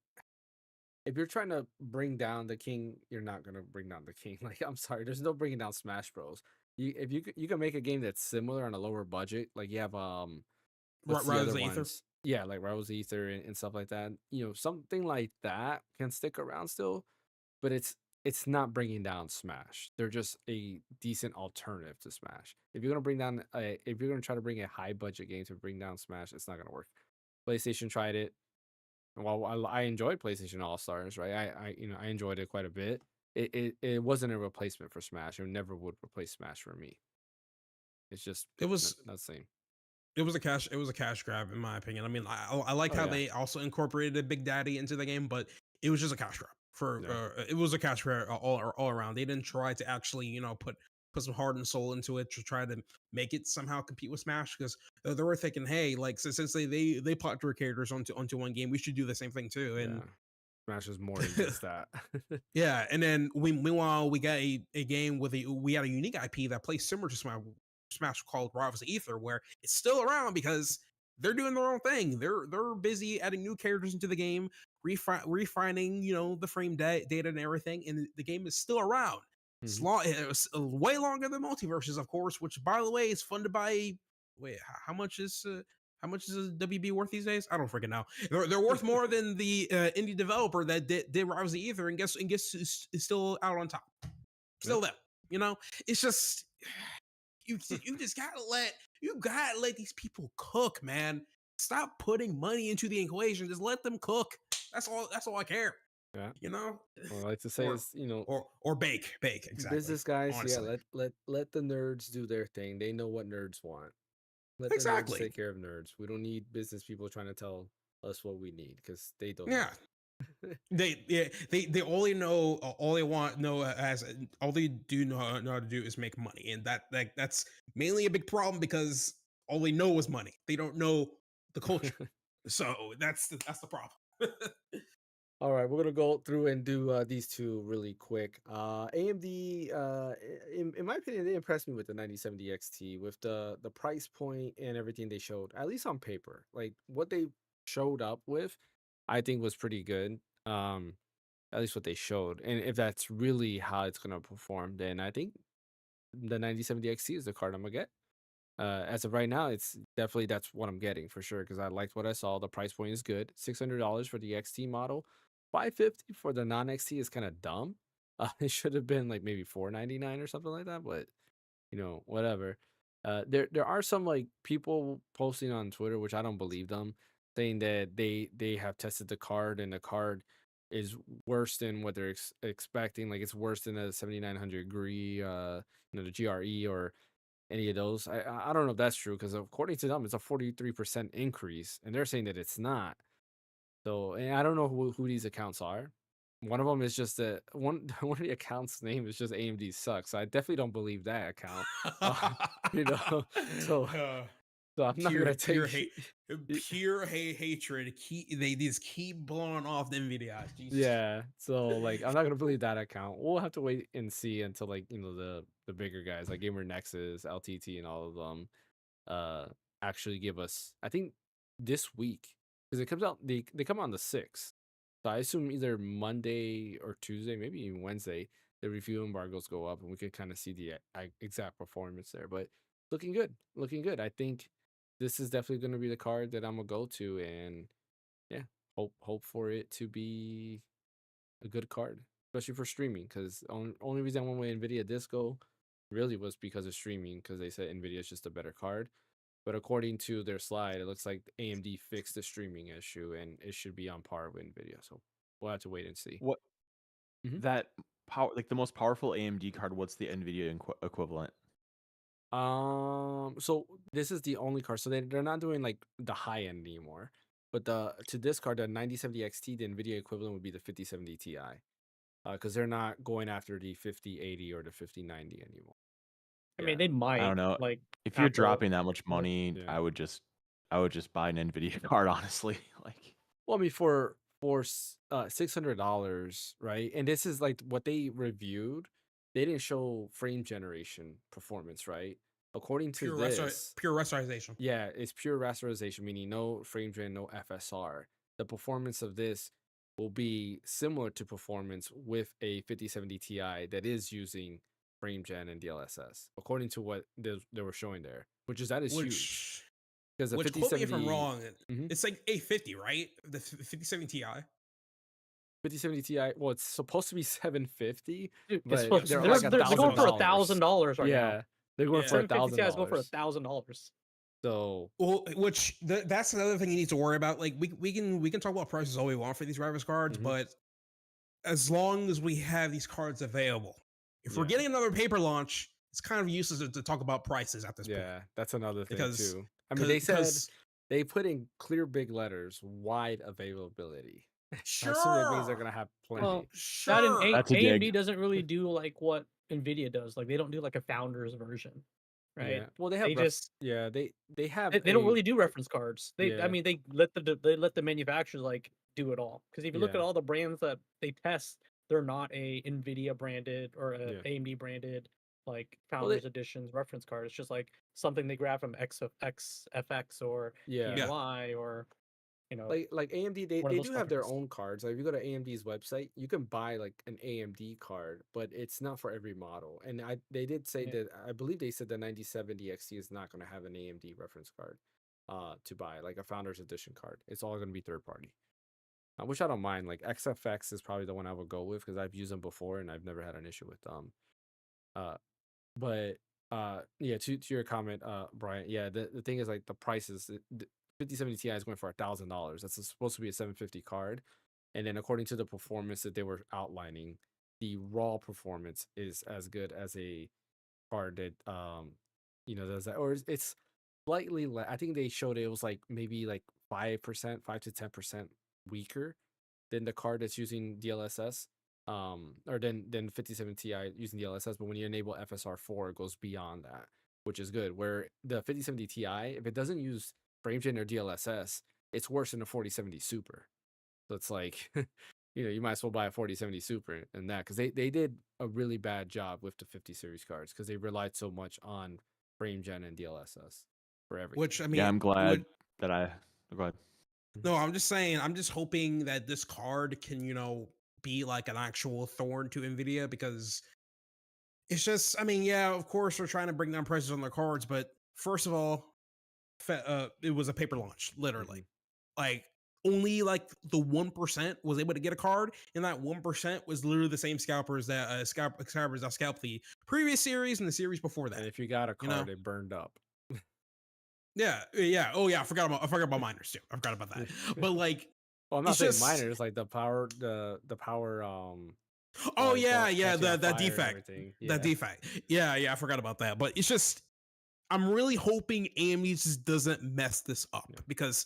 if you're trying to bring down the king, you're not gonna bring down the king. Like, I'm sorry, there's no bringing down Smash Bros. You can make a game that's similar on a lower budget, like you have Rise Ether. Yeah, like Rise Ether and stuff like that. You know, something like that can stick around still, but it's not bringing down Smash. They're just a decent alternative to Smash. If you're gonna try to bring a high budget game to bring down Smash, it's not gonna work. PlayStation tried it. Well, I enjoyed PlayStation All Stars, right? I enjoyed it quite a bit. It wasn't a replacement for Smash. It never would replace Smash for me. It's just not the same. It was a cash grab in my opinion. I mean, I liked how they also incorporated Big Daddy into the game, but it was just a cash grab it was a cash grab all around. They didn't try to actually, you know, put some heart and soul into it to try to make it somehow compete with Smash, because they were thinking, hey, like, since they plot their characters onto one game, we should do the same thing too. And Smash is more than just that. Yeah, and then meanwhile we got a game with we had a unique IP that plays similar to Smash called Rise Ether, where it's still around because they're doing their own thing. They're busy adding new characters into the game, refining, you know, the frame data and everything, and the game is still around. It's way longer than Multiverses, of course, which, by the way, is funded by. Wait, how much is a WB worth these days? I don't freaking know. They're worth more than the indie developer that did Rise Ether, and guess is still out on top. Still them. You know, it's just you just gotta let these people cook, man. Stop putting money into the equation. Just let them cook. That's all I care. Yeah, you know. What I like to say is, you know, or bake exactly. Business guys, honestly. let the nerds do their thing. They know what nerds want. Let the nerds Exactly. take care of nerds. We don't need business people trying to tell us what we need because they don't. Yeah. They only know all they want know as all they do know how to do is make money, and that's mainly a big problem because all they know is money. They don't know the culture, so that's the problem. All right, we're gonna go through and do these two really quick. AMD, in my opinion, they impressed me with the 9070 XT with the price point and everything they showed. At least on paper, like what they showed up with, I think was pretty good. At least what they showed, and if that's really how it's gonna perform, then I think the 9070 XT is the card I'm gonna get. As of right now, it's definitely that's what I'm getting for sure because I liked what I saw. The price point is good. $600 for the XT model, $550 for the non XT is kind of dumb. It should have been like maybe $499 or something like that, but whatever. There are some like people posting on Twitter, which I don't believe them, saying that they have tested the card and the card is worse than what they're expecting. Like it's worse than the 7900 GRE, the GRE or any of those. I don't know if that's true because according to them, it's a 43% increase, and they're saying that it's not. So, and I don't know who these accounts are. One of them is just one of the accounts' name is just AMD sucks. So I definitely don't believe that account. You know, so so I'm not gonna pure take. hate, pure hatred. They just keep blowing off the Nvidia. Jesus. Yeah, so like I'm not gonna believe that account. We'll have to wait and see until like the bigger guys like Gamer Nexus, LTT, and all of them uh actually give us. I think this week because it comes out they come out on the 6th, so I assume either Monday or Tuesday, maybe even Wednesday, the review embargoes go up and we could kind of see the exact performance there. But looking good. I think this is definitely going to be the card that I'm gonna go to, and yeah, hope for it to be a good card, especially for streaming. Because only reason I went with Nvidia Disco really was because of streaming, because they said Nvidia is just a better card. But according to their slide, it looks like AMD fixed the streaming issue and it should be on par with Nvidia. So we'll have to wait and see. What Mhm. that power, like the most powerful AMD card? What's the NVIDIA equivalent? So this is the only card. So they're not doing like the high end anymore. But to this card, the 9070 XT, the Nvidia equivalent would be the 5070 Ti. Because they're not going after the 5080 or the 5090 anymore. I Yeah. mean, they I might don't know. like If you're after dropping that much money, Yeah. I would just buy an NVIDIA card, honestly. Like, Well, I mean, for $600, right? And this is like what they reviewed. They didn't show frame generation performance, right? According to this, pure rasterization. yeah, it's pure rasterization, meaning no frame gen, no FSR. The performance of this will be similar to performance with a 5070 Ti that is using frame gen and DLSS, according to what they were showing there, which is huge. Which Because the quote me if I'm 5070 wrong. Mhm. It's like 850, right? The 5070 Ti. 5070 Ti, well, it's supposed to be 750, Dude, it's but supposed, they're they're- like they're going for $1,000. $1,000 right now. Yeah, they're going Yeah. for 750 Ti is going for $1,000. $1,000. So Well, that's another thing you need to worry about. Like we can talk about prices all we want for these graphics cards, Mhm. but as long as we have these cards available, if we're Yeah. getting another paper launch, it's kind of useless to talk about prices at this point. yeah, that's another thing Because- too. I mean, they said Because they put in clear big letters, wide availability. sure, I assume that means they're gonna have plenty. Well, sure. That and That's a AMD dig. doesn't really do like what Nvidia does. Like they don't do like a founder's version, right? Yeah. Well, they have They just yeah, they have they don't a- really do reference cards. They Yeah. I mean they let the manufacturers like do it all. Because if you look at Yeah. all the brands that they test, they're not a Nvidia branded or a Yeah. AMD branded like Well, they- founders editions reference card. It's just like something they grab from XFX or yeah. PNY or Like AMD, they one of those do have their companies. own cards. Like if you go to AMD's website, you can buy like an AMD card, but it's not for every model. And they did say Yeah. that I believe they said the 9070 XT is not going to have an AMD reference card to buy, like a founder's edition card. It's all going to be third party. Which I don't mind. Like XFX is probably the one I would go with because I've used them before and I've never had an issue with them. But yeah, to your comment, Brian, yeah, the thing is like the prices. 5070 Ti is going for $1,000. That's supposed to be a 750 card, and then according to the performance that they were outlining, the raw performance is as good as a card that does that, or it's slightly less. I think they showed it was like maybe like 5%, 5 to 10% weaker than the card that's using DLSS. Or than 57 Ti using DLSS. But when you enable FSR4, it goes beyond that, which is good. Where the 5070 Ti, if it doesn't use FrameGen or DLSS, it's worse than the 4070 Super. So it's like, you might as well buy a 4070 Super and that, because they did a really bad job with the 50 series cards because they relied so much on FrameGen and DLSS for everything. Which I mean, Yeah, I'm glad that I go ahead. No, I'm just saying, I'm just hoping that this card can, be like an actual thorn to Nvidia, because it's just, I mean, yeah, of course we're trying to bring down prices on their cards, but first of all, it was a paper launch, literally. Like only like the 1% was able to get a card, and that 1% was literally the same scalpers that scalped the previous series and the series before that. And if you got a card, it burned up. Yeah. Oh yeah, I forgot about miners too. I forgot about that. But like, well, I'm not saying miners, like the power the power oh yeah, that defect. That defect. Yeah, I forgot about that. But it's just, I'm really hoping AMD just doesn't mess this up, because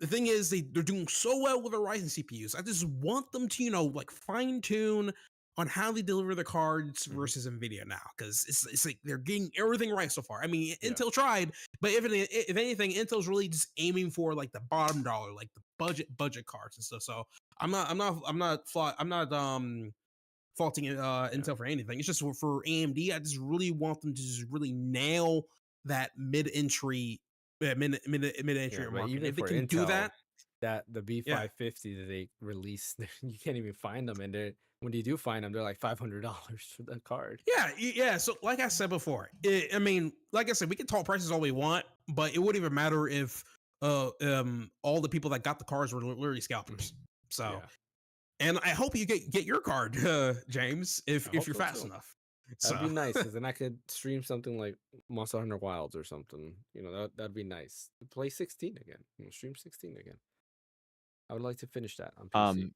the thing is, they're doing so well with their Ryzen CPUs. I just want them to, like fine tune on how they deliver the cards versus Nvidia now, because it's like they're getting everything right so far. I mean, Intel tried, but if anything, Intel's really just aiming for like the bottom dollar, like the budget cards and stuff. So I'm not faulting Intel for anything. It's just for AMD, I just really want them to just really nail that mid-entry market. Even if they for can Intel, do that, the B550 that they released, you can't even find them, and when you do find them, they're like $500 for the card. Yeah. So, like I said before, I mean, like I said, we can talk prices all we want, but it wouldn't even matter if all the people that got the cards were literally scalpers. So, and I hope you get your card, James, if you're fast enough. That'd be nice, because then I could stream something like Monster Hunter Wilds or something. That'd be nice. Play 16 again. Stream 16 again. I would like to finish that on PC.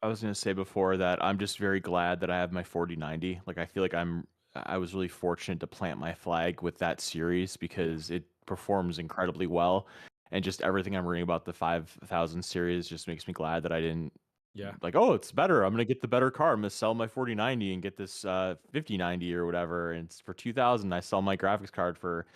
I was going to say before that I'm just very glad that I have my 4090. Like, I feel like I was really fortunate to plant my flag with that series, because it performs incredibly well, and just everything I'm reading about the 5000 series just makes me glad that I didn't like, oh, it's better, I'm going to get the better card, I'm going to sell my 4090 and get this 5090 or whatever, and it's for 2000. I sell my graphics card for,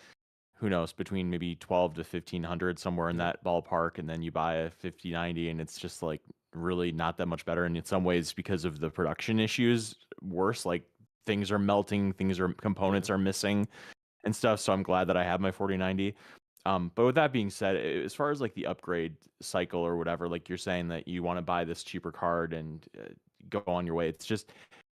who knows, between maybe 12 to 1500, somewhere in that ballpark, and then you buy a 5090 and it's just like really not that much better, and in some ways, because of the production issues, worse. Like, things are melting, components are missing and stuff. So I'm glad that I have my 4090. But with that being said, as far as like the upgrade cycle or whatever, like you're saying that you want to buy this cheaper card and go on your way, it's just,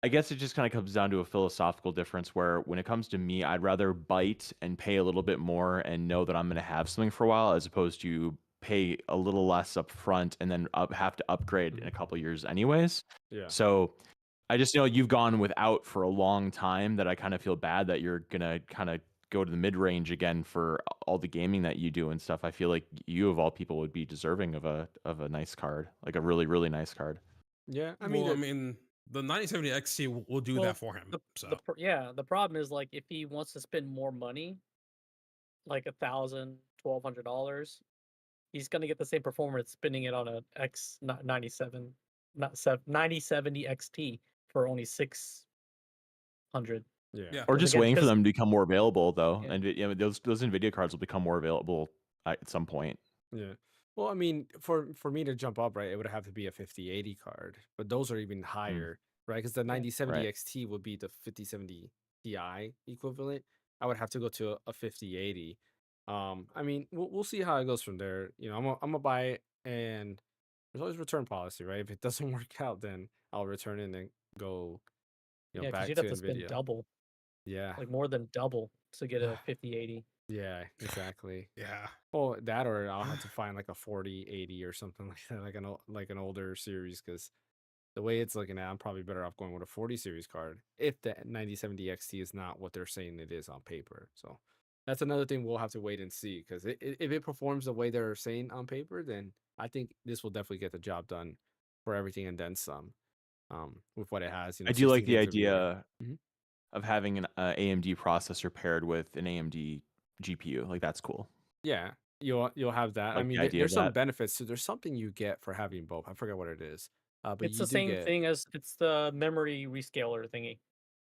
I guess it just kind of comes down to a philosophical difference, where when it comes to me, I'd rather bite and pay a little bit more and know that I'm going to have something for a while, as opposed to pay a little less up front and then have to upgrade in a couple years anyways. So I just know you've gone without for a long time, that I kind of feel bad that you're going to kind of go to the mid-range again for all the gaming that you do and stuff. I feel like you, of all people, would be deserving of a nice card, like a really, really nice card. Yeah, I mean, the 9070 XT will do that for him. The problem is, like, if he wants to spend more money, like $1,000, $1,200, he's gonna get the same performance spending it on a 9070 XT for only $600. Yeah. Or just waiting for them to become more available, though. And those Nvidia cards will become more available at some point. Yeah. Well, I mean, for me to jump up, right, it would have to be a 5080 card, but those are even higher, right? Because the 9070 XT would be the 5070 Ti equivalent. I would have to go to a 5080. I mean, we'll see how it goes from there. I'm gonna buy it, and there's always return policy, right? If it doesn't work out, then I'll return it and go, back you'd to have to Nvidia. spend double. Yeah, like more than double to get a 5080. Yeah, exactly. Yeah. Well, that, or I'll have to find like a 4080 or something like that, like an older series, because the way it's looking at, I'm probably better off going with a 40 series card if the 9070 XT is not what they're saying it is on paper. So that's another thing we'll have to wait and see, because if it performs the way they're saying on paper, then I think this will definitely get the job done for everything and then some. With what it has, I do like 16 the gigs of idea memory. of having an AMD processor paired with an AMD GPU. Like that's cool. Yeah, you'll have that. I Like the mean, idea there's of some that. benefits to. There's something you get for having both. I forget what it is. But It's you the do same get thing as it's the memory rescaler thingy.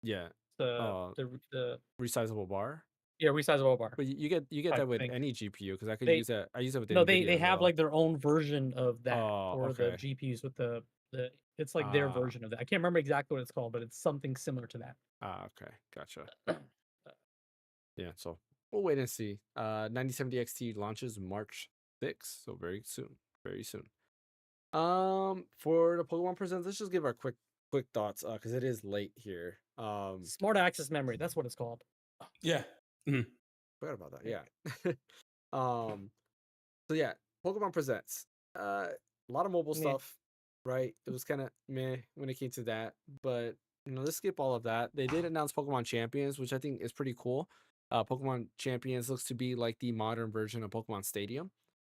yeah, The uh, the resizable bar. yeah, resizable bar But you get type that with thing. any GPU because I could They use that. I use it with no, NVIDIA they as have well. like their own version of that Oh, for the okay. GPUs with the it's like their Ah, version of that. I can't remember exactly what it's called, but it's something similar to that. okay, gotcha. Yeah, so we'll wait and see. 9070 XT launches March 6th, so very soon, very soon. For the Pokemon Presents, let's just give our quick thoughts, because it is late here. Smart access memory, that's what it's called. Yeah. Mhm. Forgot about that. Yeah. um, so yeah, Pokemon Presents. A lot of mobile Meh. stuff, right? It was kind of meh when it came to that, but let's skip all of that. They did announce Pokemon Champions, which I think is pretty cool. Pokemon Champions looks to be like the modern version of Pokemon Stadium,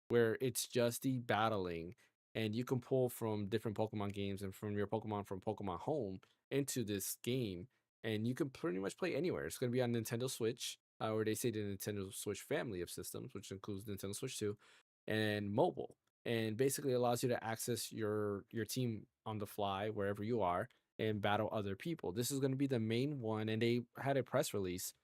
where it's just the battling, and you can pull from different Pokemon games and from your Pokemon from Pokemon Home into this game, and you can pretty much play anywhere. It's going to be on Nintendo Switch, or they say the Nintendo Switch family of systems, which includes Nintendo Switch 2, and mobile, and basically allows you to access your team on the fly wherever you are and battle other people. This is going to be the main one, and they had a press release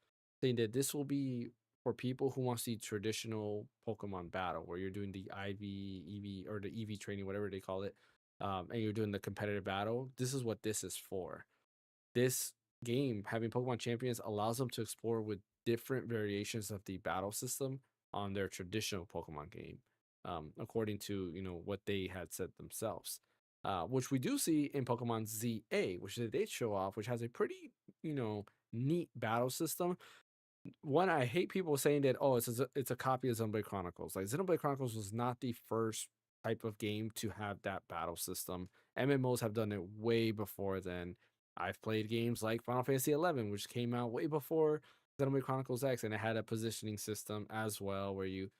saying that this will be for people who wants the traditional Pokemon battle, where you're doing the IV, EV, or the EV training, whatever they call it, and you're doing the competitive battle. This is what this is for. This game, having Pokemon Champions, allows them to explore with different variations of the battle system on their traditional Pokemon game, according to what they had said themselves. Which we do see in Pokemon ZA, which they did show off, which has a pretty neat battle system. One, I hate people saying that, oh, it's a copy of Xenoblade Chronicles. Like, Xenoblade Chronicles was not the first type of game to have that battle system. MMOs have done it way before then. I've played games like Final Fantasy 11, which came out way before Xenoblade Chronicles X, and it had a positioning system as well, where you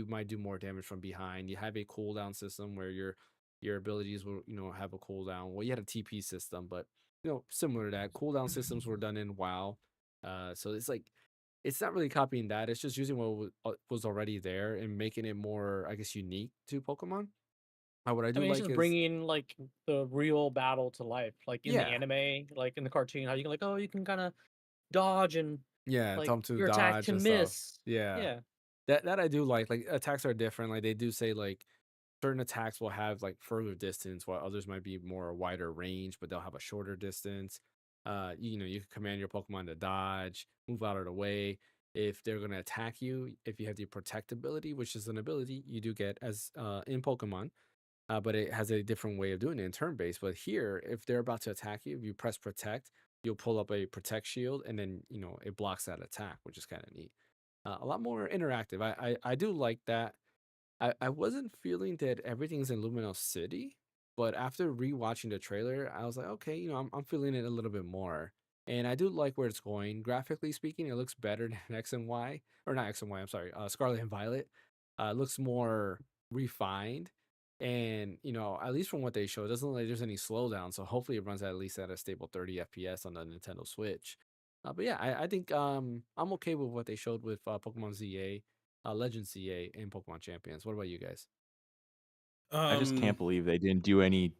might do more damage from behind. You have a cooldown system where your abilities will have a cooldown. Well, you had a TP system, but similar to that, cooldown systems were done in WoW. So it's like, it's not really copying that. It's just using what was already there and making it more, I guess, unique to Pokemon. What I I do mean, it's like just is, bringing like the real battle to life, like in the yeah, anime, like in the cartoon, how you can like, oh, you can kind of dodge and yeah, like tell them to your attack dodge and can stuff. miss. Yeah, Yeah, that I do like. Like, attacks are different. Like, they do say like certain attacks will have like further distance, while others might be more wider range, but they'll have a shorter distance. You can command your Pokemon to dodge, move out of the way if they're going to attack you. If you have the protect ability, which is an ability you do get as in Pokemon, but it has a different way of doing it in turn based. But here, if they're about to attack you, if you press protect, you'll pull up a protect shield, and then it blocks that attack, which is kind of neat. A lot more interactive. I do like that. I wasn't feeling that everything's in Luminous City, but after rewatching the trailer, I was like, okay, I'm feeling it a little bit more. And I do like where it's going. Graphically speaking, it looks better than X and Y, or not X and Y, I'm sorry, Scarlet and Violet. It looks more refined. And, at least from what they show, it doesn't look like there's any slowdown. So hopefully it runs at least at a stable 30 FPS on the Nintendo Switch. But yeah, I think I'm okay with what they showed with Pokemon ZA, Legend CA, and Pokemon Champions. What about you guys? I just can't believe they didn't do any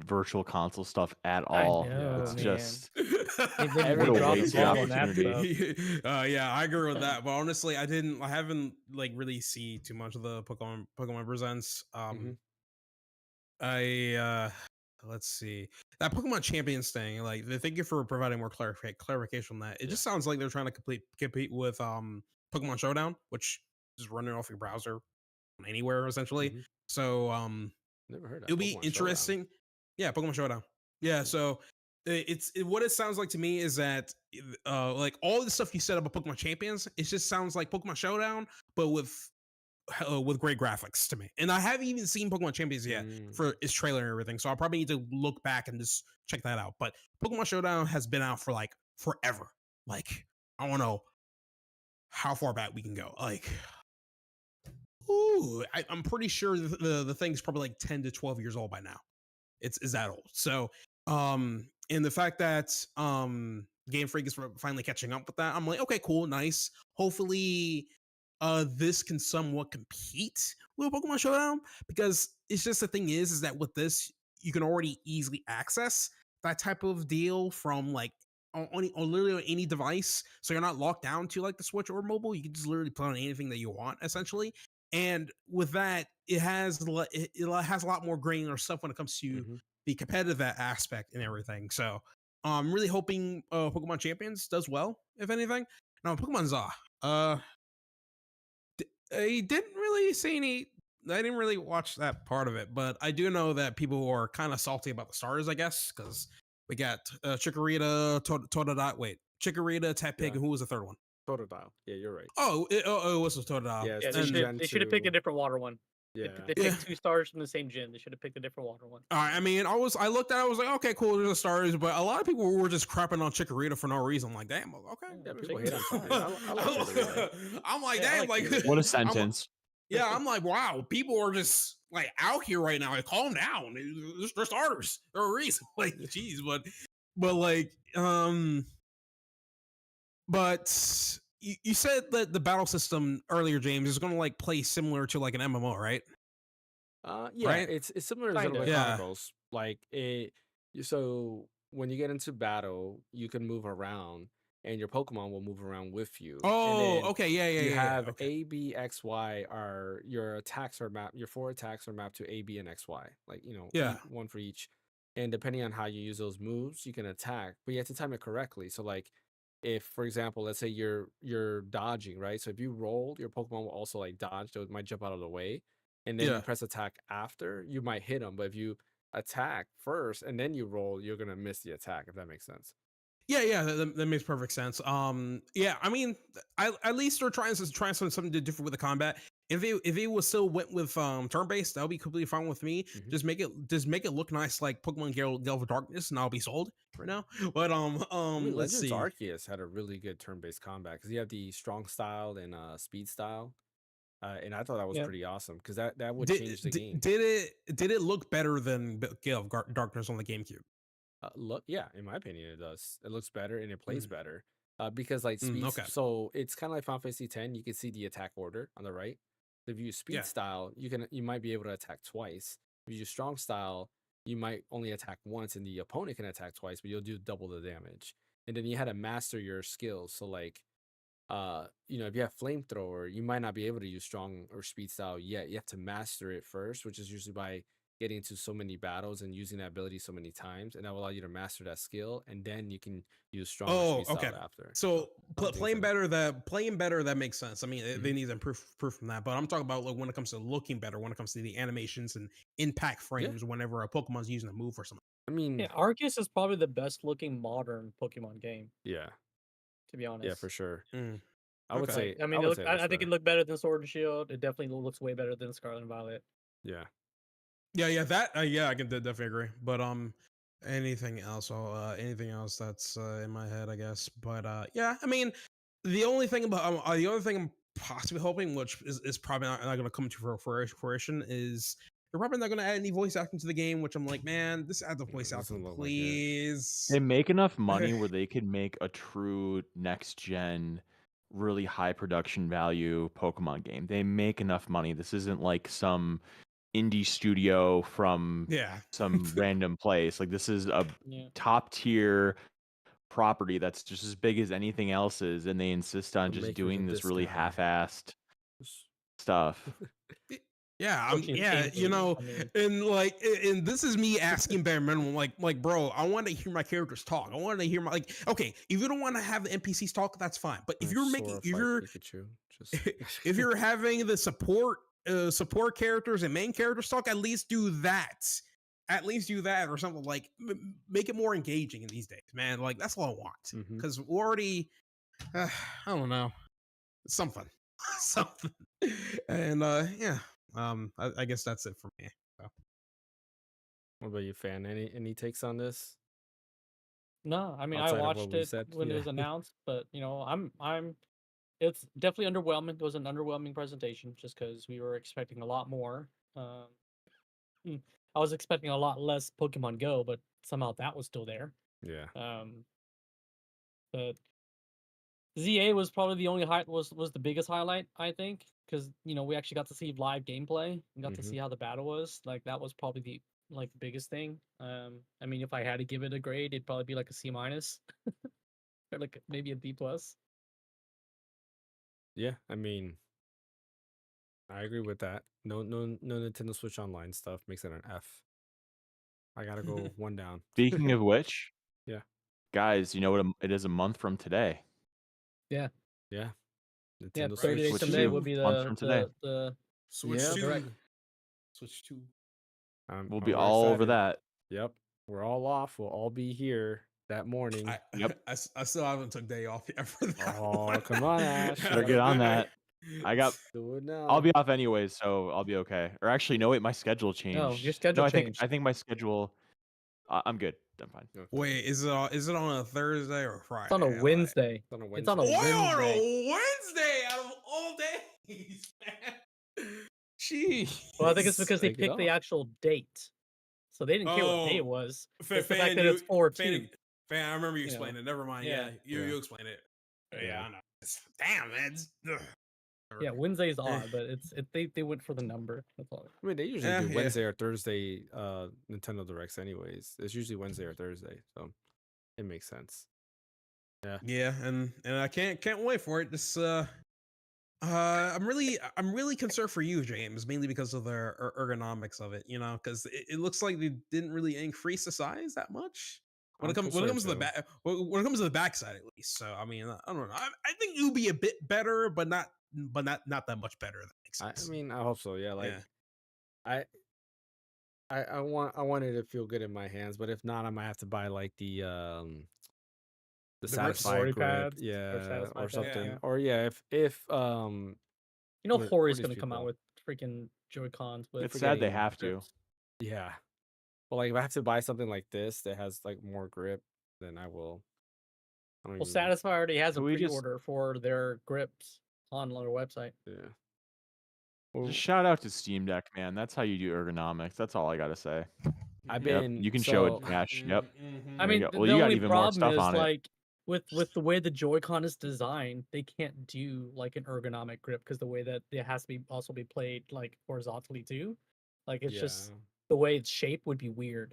virtual console stuff at I all. know, It's man. just They really what a dropped the wasted ball on that opportunity. stuff. Yeah, I agree with that. But honestly, I haven't like really see too much of the Pokemon Presents. Mhm. Let's see, that Pokemon Champions thing. Like, thank you for providing more clarification on that. It Yeah. just sounds like they're trying to compete with Pokemon Showdown, which is running off your browser anywhere essentially. Mhm. So Never heard of it'll be Pokemon Showdown. interesting. Yeah, Pokemon Showdown. Yeah, so what it sounds like to me is that like all the stuff you said about Pokemon Champions, it just sounds like Pokemon Showdown, but with great graphics to me. And I haven't even seen Pokemon Champions yet for its trailer and everything, so I'll probably need to look back and just check that out. But Pokemon Showdown has been out for like forever. Like, I don't know how far back we can go. Like, I'm pretty sure the thing's probably like 10 to 12 years old by now. It's that old. So and the fact that Game Freak is finally catching up with that, I'm like, okay, cool, nice. Hopefully this can somewhat compete with Pokemon Showdown, because it's just the thing is that with this you can already easily access that type of deal from like on literally on any device, so you're not locked down to like the Switch or mobile. You can just literally play on anything that you want essentially. And with that, it has a lot more granular stuff when it comes to Mhm. the competitive aspect and everything. So I'm really hoping Pokemon Champions does well, if anything. Now Pokemon Za, I didn't really see any. I didn't really watch that part of it, but I do know that people are kind of salty about the starters, I guess, because we got Chikorita, Totodile. Wait, Chikorita, Tepig, Yeah. and who was the third one? Totodile. Yeah, you're right. Oh, it was Totodile. Yeah, it's Yeah, two Gen they should have picked a 2. different water one. Yeah. They picked 2 stars from the same gen. They should have picked a different water one. All right, I mean, I looked at it, I was like, okay, cool, there's the starters, but a lot of people were just crapping on Chikorita for no reason. I'm like, damn, okay. Yeah, people hate on Chikorita. I like Chikorita. I'm like, Yeah, I damn, like like, What a sentence. I'm like, wow, people are just like out here right now. Like, calm down. They're starters. They're a reason. Like, geez, but like, but you said that the battle system earlier, James, is going to like play similar to like an MMO, right? Yeah, Right? it's similar to Kinda. Xenoblade Yeah. Chronicles. Like so when you get into battle, you can move around, and your Pokemon will move around with you. And Oh, then okay, yeah. you have Okay. A, B, X, Y are your attacks are mapped. Your 4 attacks are mapped to A, B, and X, Y. Like Yeah. one for each. And depending on how you use those moves, you can attack, but you have to time it correctly. So like, if for example, let's say you're dodging, right? So if you roll, your Pokemon will also like dodge. So it might jump out of the way, and then Yeah. you press attack after, you might hit them. But if you attack first and then you roll, you're gonna miss the attack. If that makes sense. Yeah, that makes perfect sense. Yeah, I mean, at least they're trying something different with the combat. If it was still went with turn based, that would be completely fine with me. Mhm. Just make it look nice like Pokemon Gale of Darkness, and I'll be sold right now. But I mean, let's Legends see. Arceus had a really good turn-based combat because you have the strong style and speed style, and I thought that was Yeah. pretty awesome because that would change the game. Did it look better than Gale of Darkness on the GameCube? Look, yeah, in my opinion, it does. It looks better and it plays Mm. because like speed. Okay. So it's kind of like Final Fantasy X. You can see the attack order on the right. If you use speed Yeah. style, you might be able to attack twice. If you use strong style, you might only attack once, and the opponent can attack twice, but you'll do double the damage. And then you had to master your skills. So like, if you have flamethrower, you might not be able to use strong or speed style yet. You have to master it first, which is usually by getting into so many battles and using that ability so many times, and that will allow you to master that skill, and then you can use strong or speed style after. So I'm playing thinking- better, that makes sense. I mean, they need to improve from that. But I'm talking about like when it comes to looking better, when it comes to the animations and impact frames, whenever a Pokemon's using a move or something. I mean, Yeah, Arceus is probably the best looking modern Pokemon game, yeah, to be honest. yeah, for sure. Mm. I would Okay. say. I mean, would say I that's think it better. looked better than Sword and Shield. It definitely looks way better than Scarlet and Violet. Yeah. Yeah, that I can definitely agree. But anything else? Anything else that's in my head, I guess. But yeah, I mean, the only thing I'm possibly hoping, which is probably not going to come to fruition, is they're probably not going to add any voice acting to the game. Which I'm like, man, just add the voice doesn't acting, look like it. please. They make enough money where they could make a true next gen, really high production value Pokemon game. They make enough money. This isn't like some indie studio from Yeah. some random place. Like this is a Yeah. top tier property that's just as big as anything else's, and they insist on We'll just make you doing the this really discount. half-assed stuff. Yeah, Pushing yeah, themes, you know, I mean. and this is me asking bare minimum, like, bro, I want to hear my characters talk. I want to hear okay, if you don't want to have the NPCs talk, that's fine. But if you're making, Pikachu, just if you're having the support characters and main characters talk, at least do that. At least do that or something like make it more engaging in these days, man. Like that's all I want because we're already, I don't know, something, something, and yeah. I guess that's it for me. So. What about you, Fan? Any takes on this? No, I mean Outside I of what watched we it said, when it was announced, but I'm it's definitely underwhelming. It was an underwhelming presentation just because we were expecting a lot more. I was expecting a lot less Pokemon Go, but somehow that was still there. Yeah. But ZA was probably the only was the biggest highlight, I think, because we actually got to see live gameplay and got to see how the battle was. Like that was probably the biggest thing. I mean, if I had to give it a grade, it'd probably be like a C-, or like maybe a B+. Yeah, I mean, I agree with that. No Nintendo Switch Online stuff makes it an F. I gotta go one down. Speaking of which, Yeah. guys, you know what? It is a month from today. Yeah. Yeah. Yeah, Nintendo 30 days Switch from today 2, would be month from today. the Switch Yep. 2. Direct. Switch 2. We'll be we're all over excited. that. Yep. We're all off. We'll all be here that morning. Yep. I still haven't took day off yet for that. Oh, come on, Ash. Better get on that. Do it now. I'll be off anyways, so I'll be okay. Or actually, no, wait, my schedule changed. No, your schedule changed. I think my schedule. I'm good. I'm fine. Okay. Wait, is it on a Thursday or Friday? It's on a Wednesday. It's on a Wednesday. It's on a Why on Wednesday. a Wednesday out of all days, man? Jeez. Well, I think it's because they Take it picked the off. actual date, so they didn't care what day it was. It's the fact that it's 4/2. Fan, I remember you explained it. Never mind. Yeah, Yeah. you explain it. Yeah, Yeah. I know. Damn, man. Yeah, Wednesday's odd, but they went for the number. That's all. I mean, they usually Yeah, do yeah. Wednesday or Thursday Nintendo Directs anyways. It's usually Wednesday or Thursday, so it makes sense. Yeah, and I can't wait for it. This I'm really concerned for you, James, mainly because of the ergonomics of it. Because it looks like they didn't really increase the size that much when it comes to the back when it comes to the backside at least. So I mean, I don't know. I think it would be a bit better, but not that much better. That makes sense. I mean, I hope so. Yeah, like Yeah. I wanted to feel good in my hands, but if not, I might have to buy like the grip Satisfy story grip, pads, or yeah, Satisfy or pads, something, yeah. or yeah, if what Hori's these gonna come out people- with freaking Joy-Cons, but It's sad they forgetting have to. grips. yeah, well, like if I have to buy something like this that has like more grip, then I will. I don't Well, even- Satisfy already has a Can we just- pre-order for their grips on their website. Yeah. Well, Just shout out to Steam Deck, man. That's how you do ergonomics. That's all I gotta say. I've Yep, been. you can show it, so- Dash. Yep. I There you mean, go. the Well, you got only even more problem stuff is on it. like with the way the Joy-Con is designed, they can't do like an ergonomic grip because the way that it has to be also be played like horizontally too. Like it's just Yeah. the way it's shaped would be weird.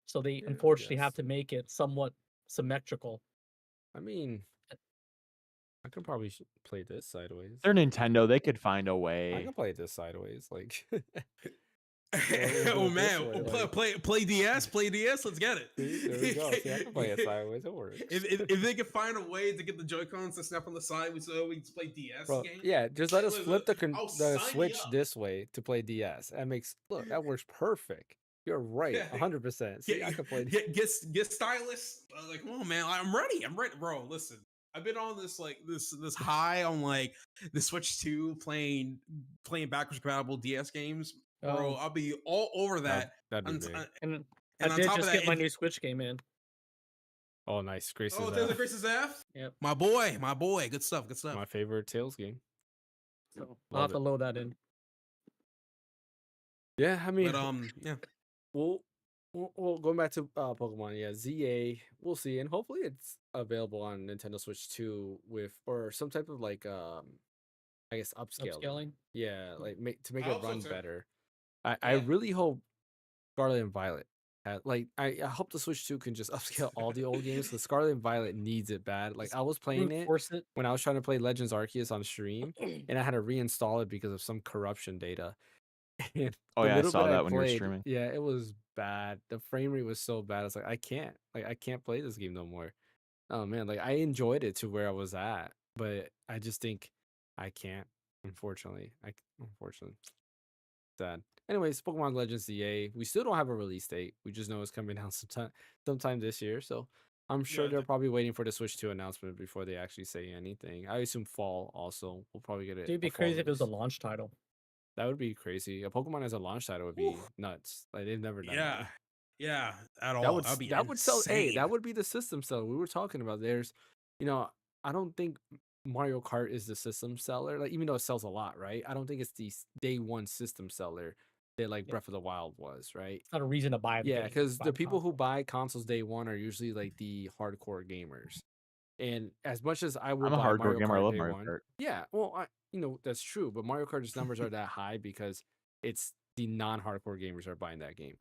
So they Yeah, I unfortunately have guess. to make it somewhat symmetrical. I mean, I could probably play this sideways. They're Nintendo. They could find a I way. can play this sideways, like. Oh man, this way, play DS, let's get it. See, there we go. See, I can play it sideways. It works. If they can find a way to get the Joy-Cons to snap on the side, so we can play DS Bro, games. yeah, just let us Listen, flip I'll the sign Switch you up. this way to play DS. That works perfect. You're right, Yeah. 100%. See, I can play. Get stylus. Like, oh man, I'm ready, bro. Listen, I've been on this this high on like the Switch 2 playing backwards compatible DS games, bro. Oh. I'll be all over that. That'd be On- big. on- And And I on did top of just that, get my if- new Switch game in. Oh, nice. Grace's Oh, Tales of Grace's F. Yep. My boy. Good stuff. my favorite Tales game. So I'll have Love to load that in. Yeah, I mean, But yeah. Well, going back to Pokemon, yeah, ZA, we'll see, and hopefully it's available on Nintendo Switch 2 or some type of like I guess upscaling. Yeah, like to make I it hope so, run too. better. I Yeah. really hope Scarlet and Violet. I hope the Switch 2 can just upscale all the old games because Scarlet and Violet needs it bad. Like I was playing Brute it force it. when I was trying to play Legends Arceus on stream, and I had to reinstall it because of some corruption data. And Oh the yeah, I little saw bit that when you were played, streaming. yeah, it was bad. The frame rate was so bad. It's like I can't play this game no more. Oh man, like I enjoyed it to where I was at, but I just think I can't. Unfortunately, sad. Anyways, Pokemon Legends ZA. We still don't have a release date. We just know it's coming out sometime this year. So I'm sure they're probably waiting for the Switch 2 announcement before they actually say anything. I assume fall also. We'll probably get it. It'd be a fall crazy if it was a release. launch title. That would be crazy. A Pokemon as a launch title would be Oof. nuts. Like they've never done Yeah. that. Yeah. At all. That would That'd be sell. Hey, insane. that would be the system seller we were talking about. I don't think Mario Kart is the system seller. Like even though it sells a lot, right? I don't think it's the day one system seller that like Breath of the Wild was, right? It's not a reason to buy the Yeah, game, because buy the people who console. buy consoles day one are usually like the hardcore gamers. And as much as I will I'm a buy hardcore Mario gamer. I Kart love day Mario one, Kart. yeah, well, that's true. But Mario Kart's numbers are that high because it's the non-hardcore gamers are buying that game.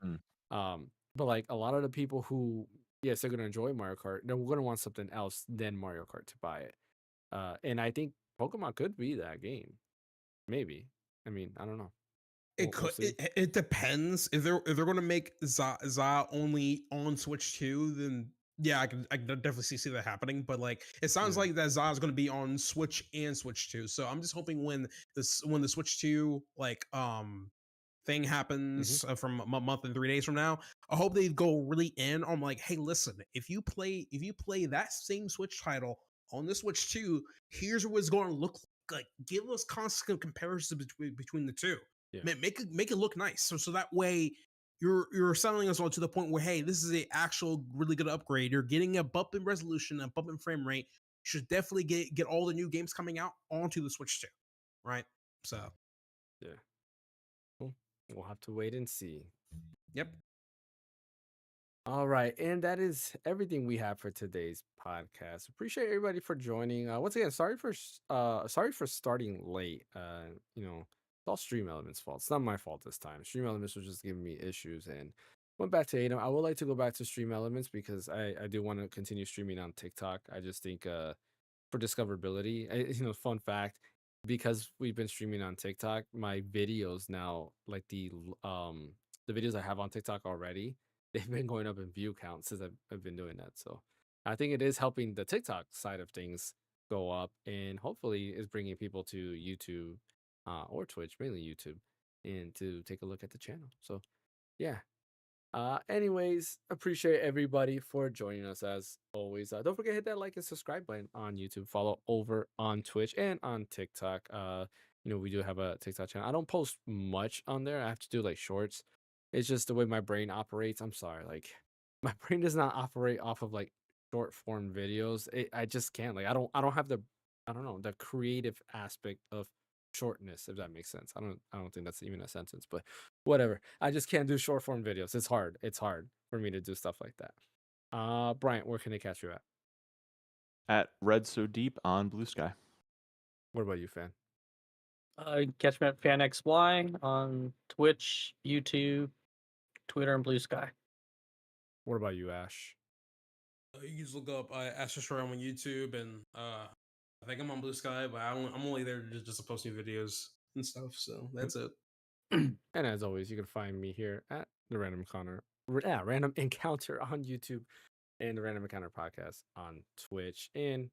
Mm. But like a lot of the people who, yes, they're gonna enjoy Mario Kart, they're gonna want something else than Mario Kart to buy it. And I think Pokemon could be that game. Maybe. I mean, I don't know. It We'll could. see. It depends if they're going to make Za only on Switch 2, then yeah, I can definitely see that happening. But like, it sounds Yeah. like that Za is going to be on Switch and Switch 2. So I'm just hoping when the Switch 2 like thing happens from a month and 3 days from now, I hope they go really in on like, hey, listen, if you play that same Switch title on the Switch 2, here's what it's going to look like. Like, give us constant comparisons between the two. Yeah. Make it look nice. So that way you're selling us all to the point where, hey, this is a actual really good upgrade. You're getting a bump in resolution, a bump in frame rate. You should definitely get all the new games coming out onto the Switch 2. Right? So Yeah. Cool. We'll have to wait and see. yep. All right, and that is everything we have for today's podcast. Appreciate everybody for joining. Once again, sorry for starting late. It's all Stream Elements' fault. It's not my fault this time. Stream Elements was just giving me issues and went back to ADEM. I would like to go back to Stream Elements because I do want to continue streaming on TikTok. I just think for discoverability, fun fact, because we've been streaming on TikTok, my videos now, like the videos I have on TikTok already, they've been going up in view count since I've been doing that. So I think it is helping the TikTok side of things go up, and hopefully is bringing people to YouTube or Twitch, mainly YouTube, and to take a look at the channel. So yeah. Anyways, appreciate everybody for joining us as always. Don't forget to hit that like and subscribe button on YouTube. Follow over on Twitch and on TikTok. We do have a TikTok channel. I don't post much on there. I have to do like shorts. It's just the way my brain operates. I'm sorry, like my brain does not operate off of like short form videos. I just can't. Like I don't have the creative aspect of shortness, if that makes sense. I don't think that's even a sentence, but whatever. I just can't do short form videos. It's hard for me to do stuff like that. Bryant, where can they catch you at? At Red So Deep on Blue Sky. What about you, Fan? Catch me at Phaneckswhy on Twitch, YouTube, Twitter, and Blue Sky. What about you, Ash? You can just look up Astrostory on YouTube, and I think I'm on Blue Sky, but I'm only there just to post new videos and stuff. So that's it. And as always, you can find me here at the Random Encounter on YouTube, and the Random Encounter Podcast on Twitch and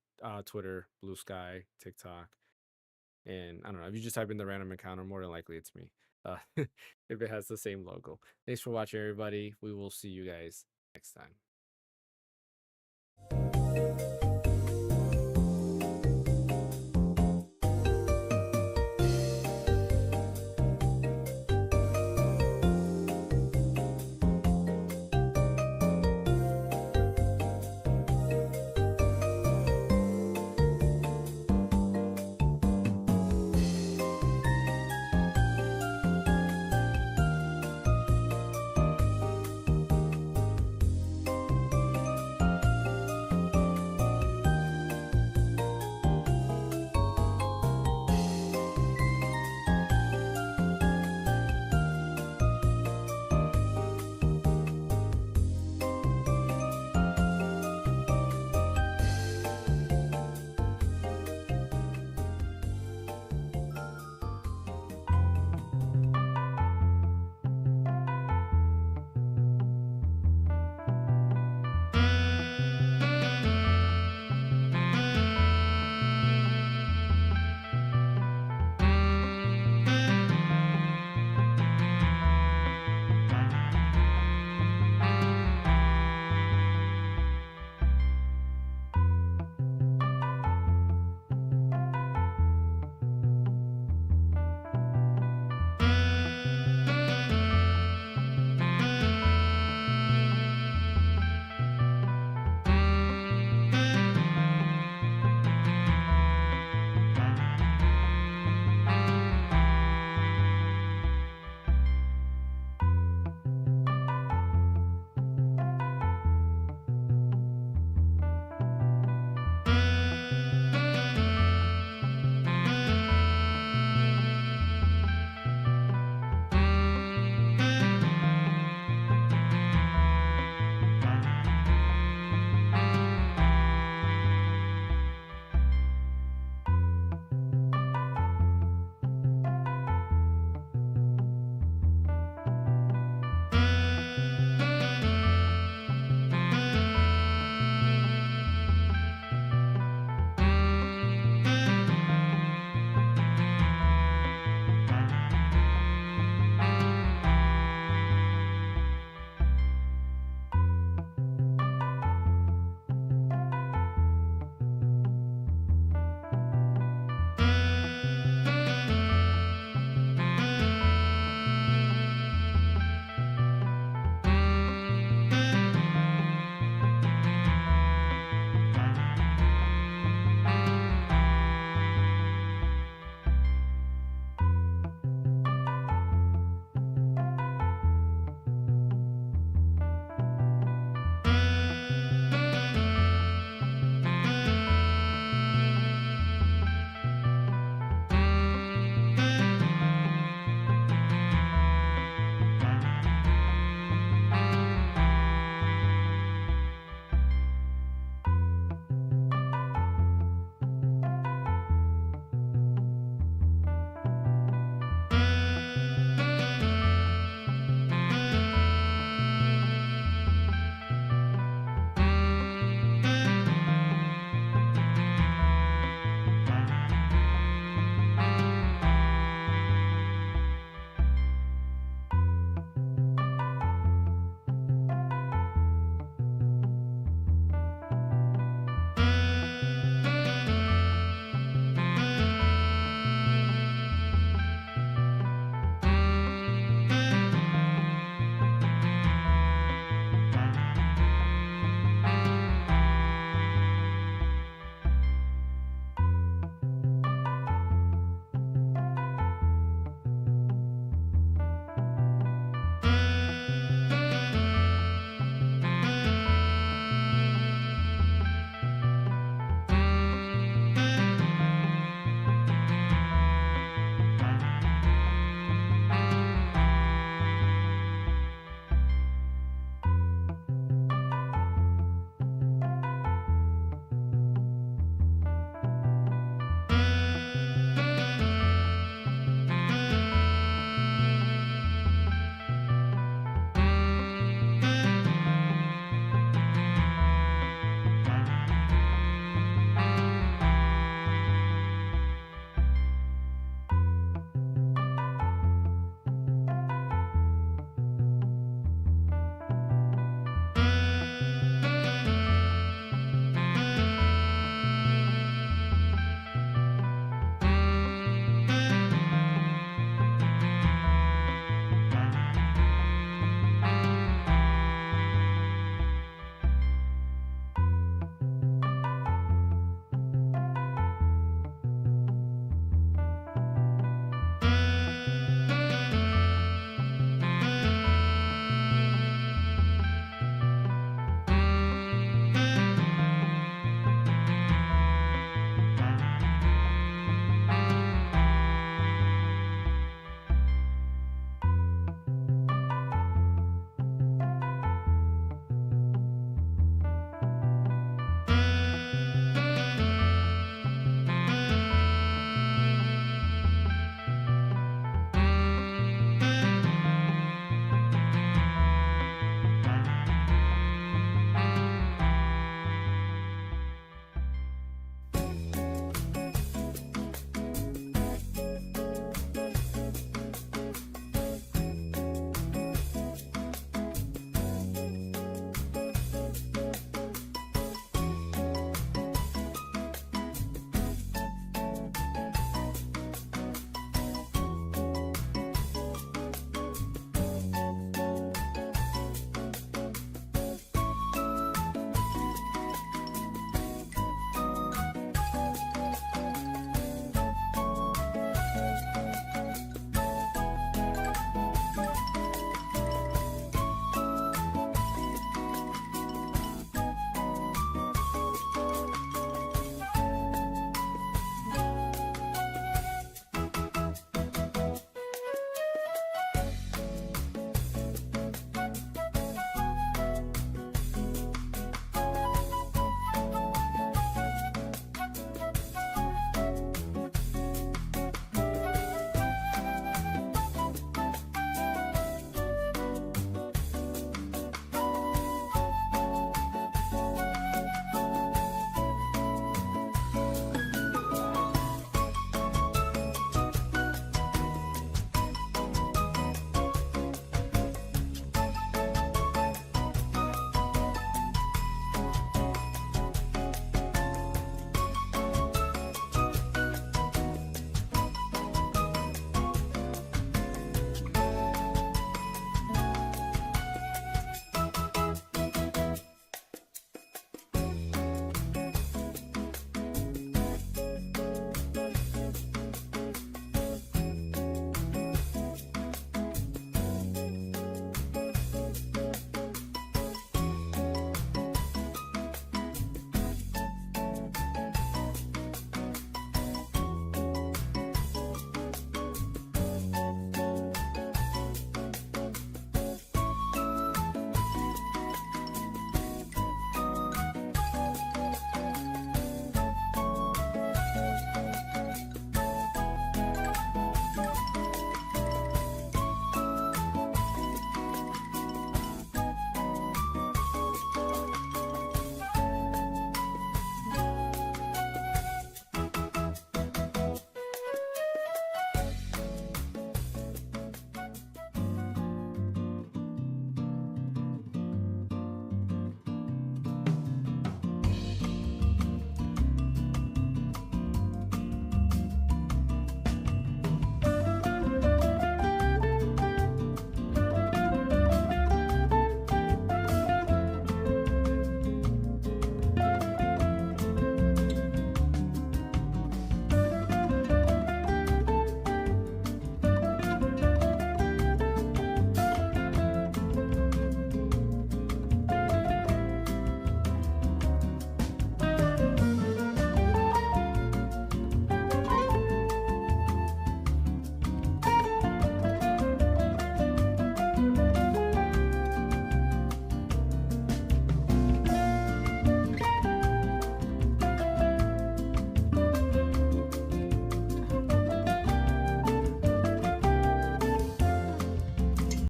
Twitter, Blue Sky, TikTok. And I don't know, if you just type in the Random Encounter, more than likely it's me. If it has the same logo. Thanks for watching, everybody. We will see you guys next time.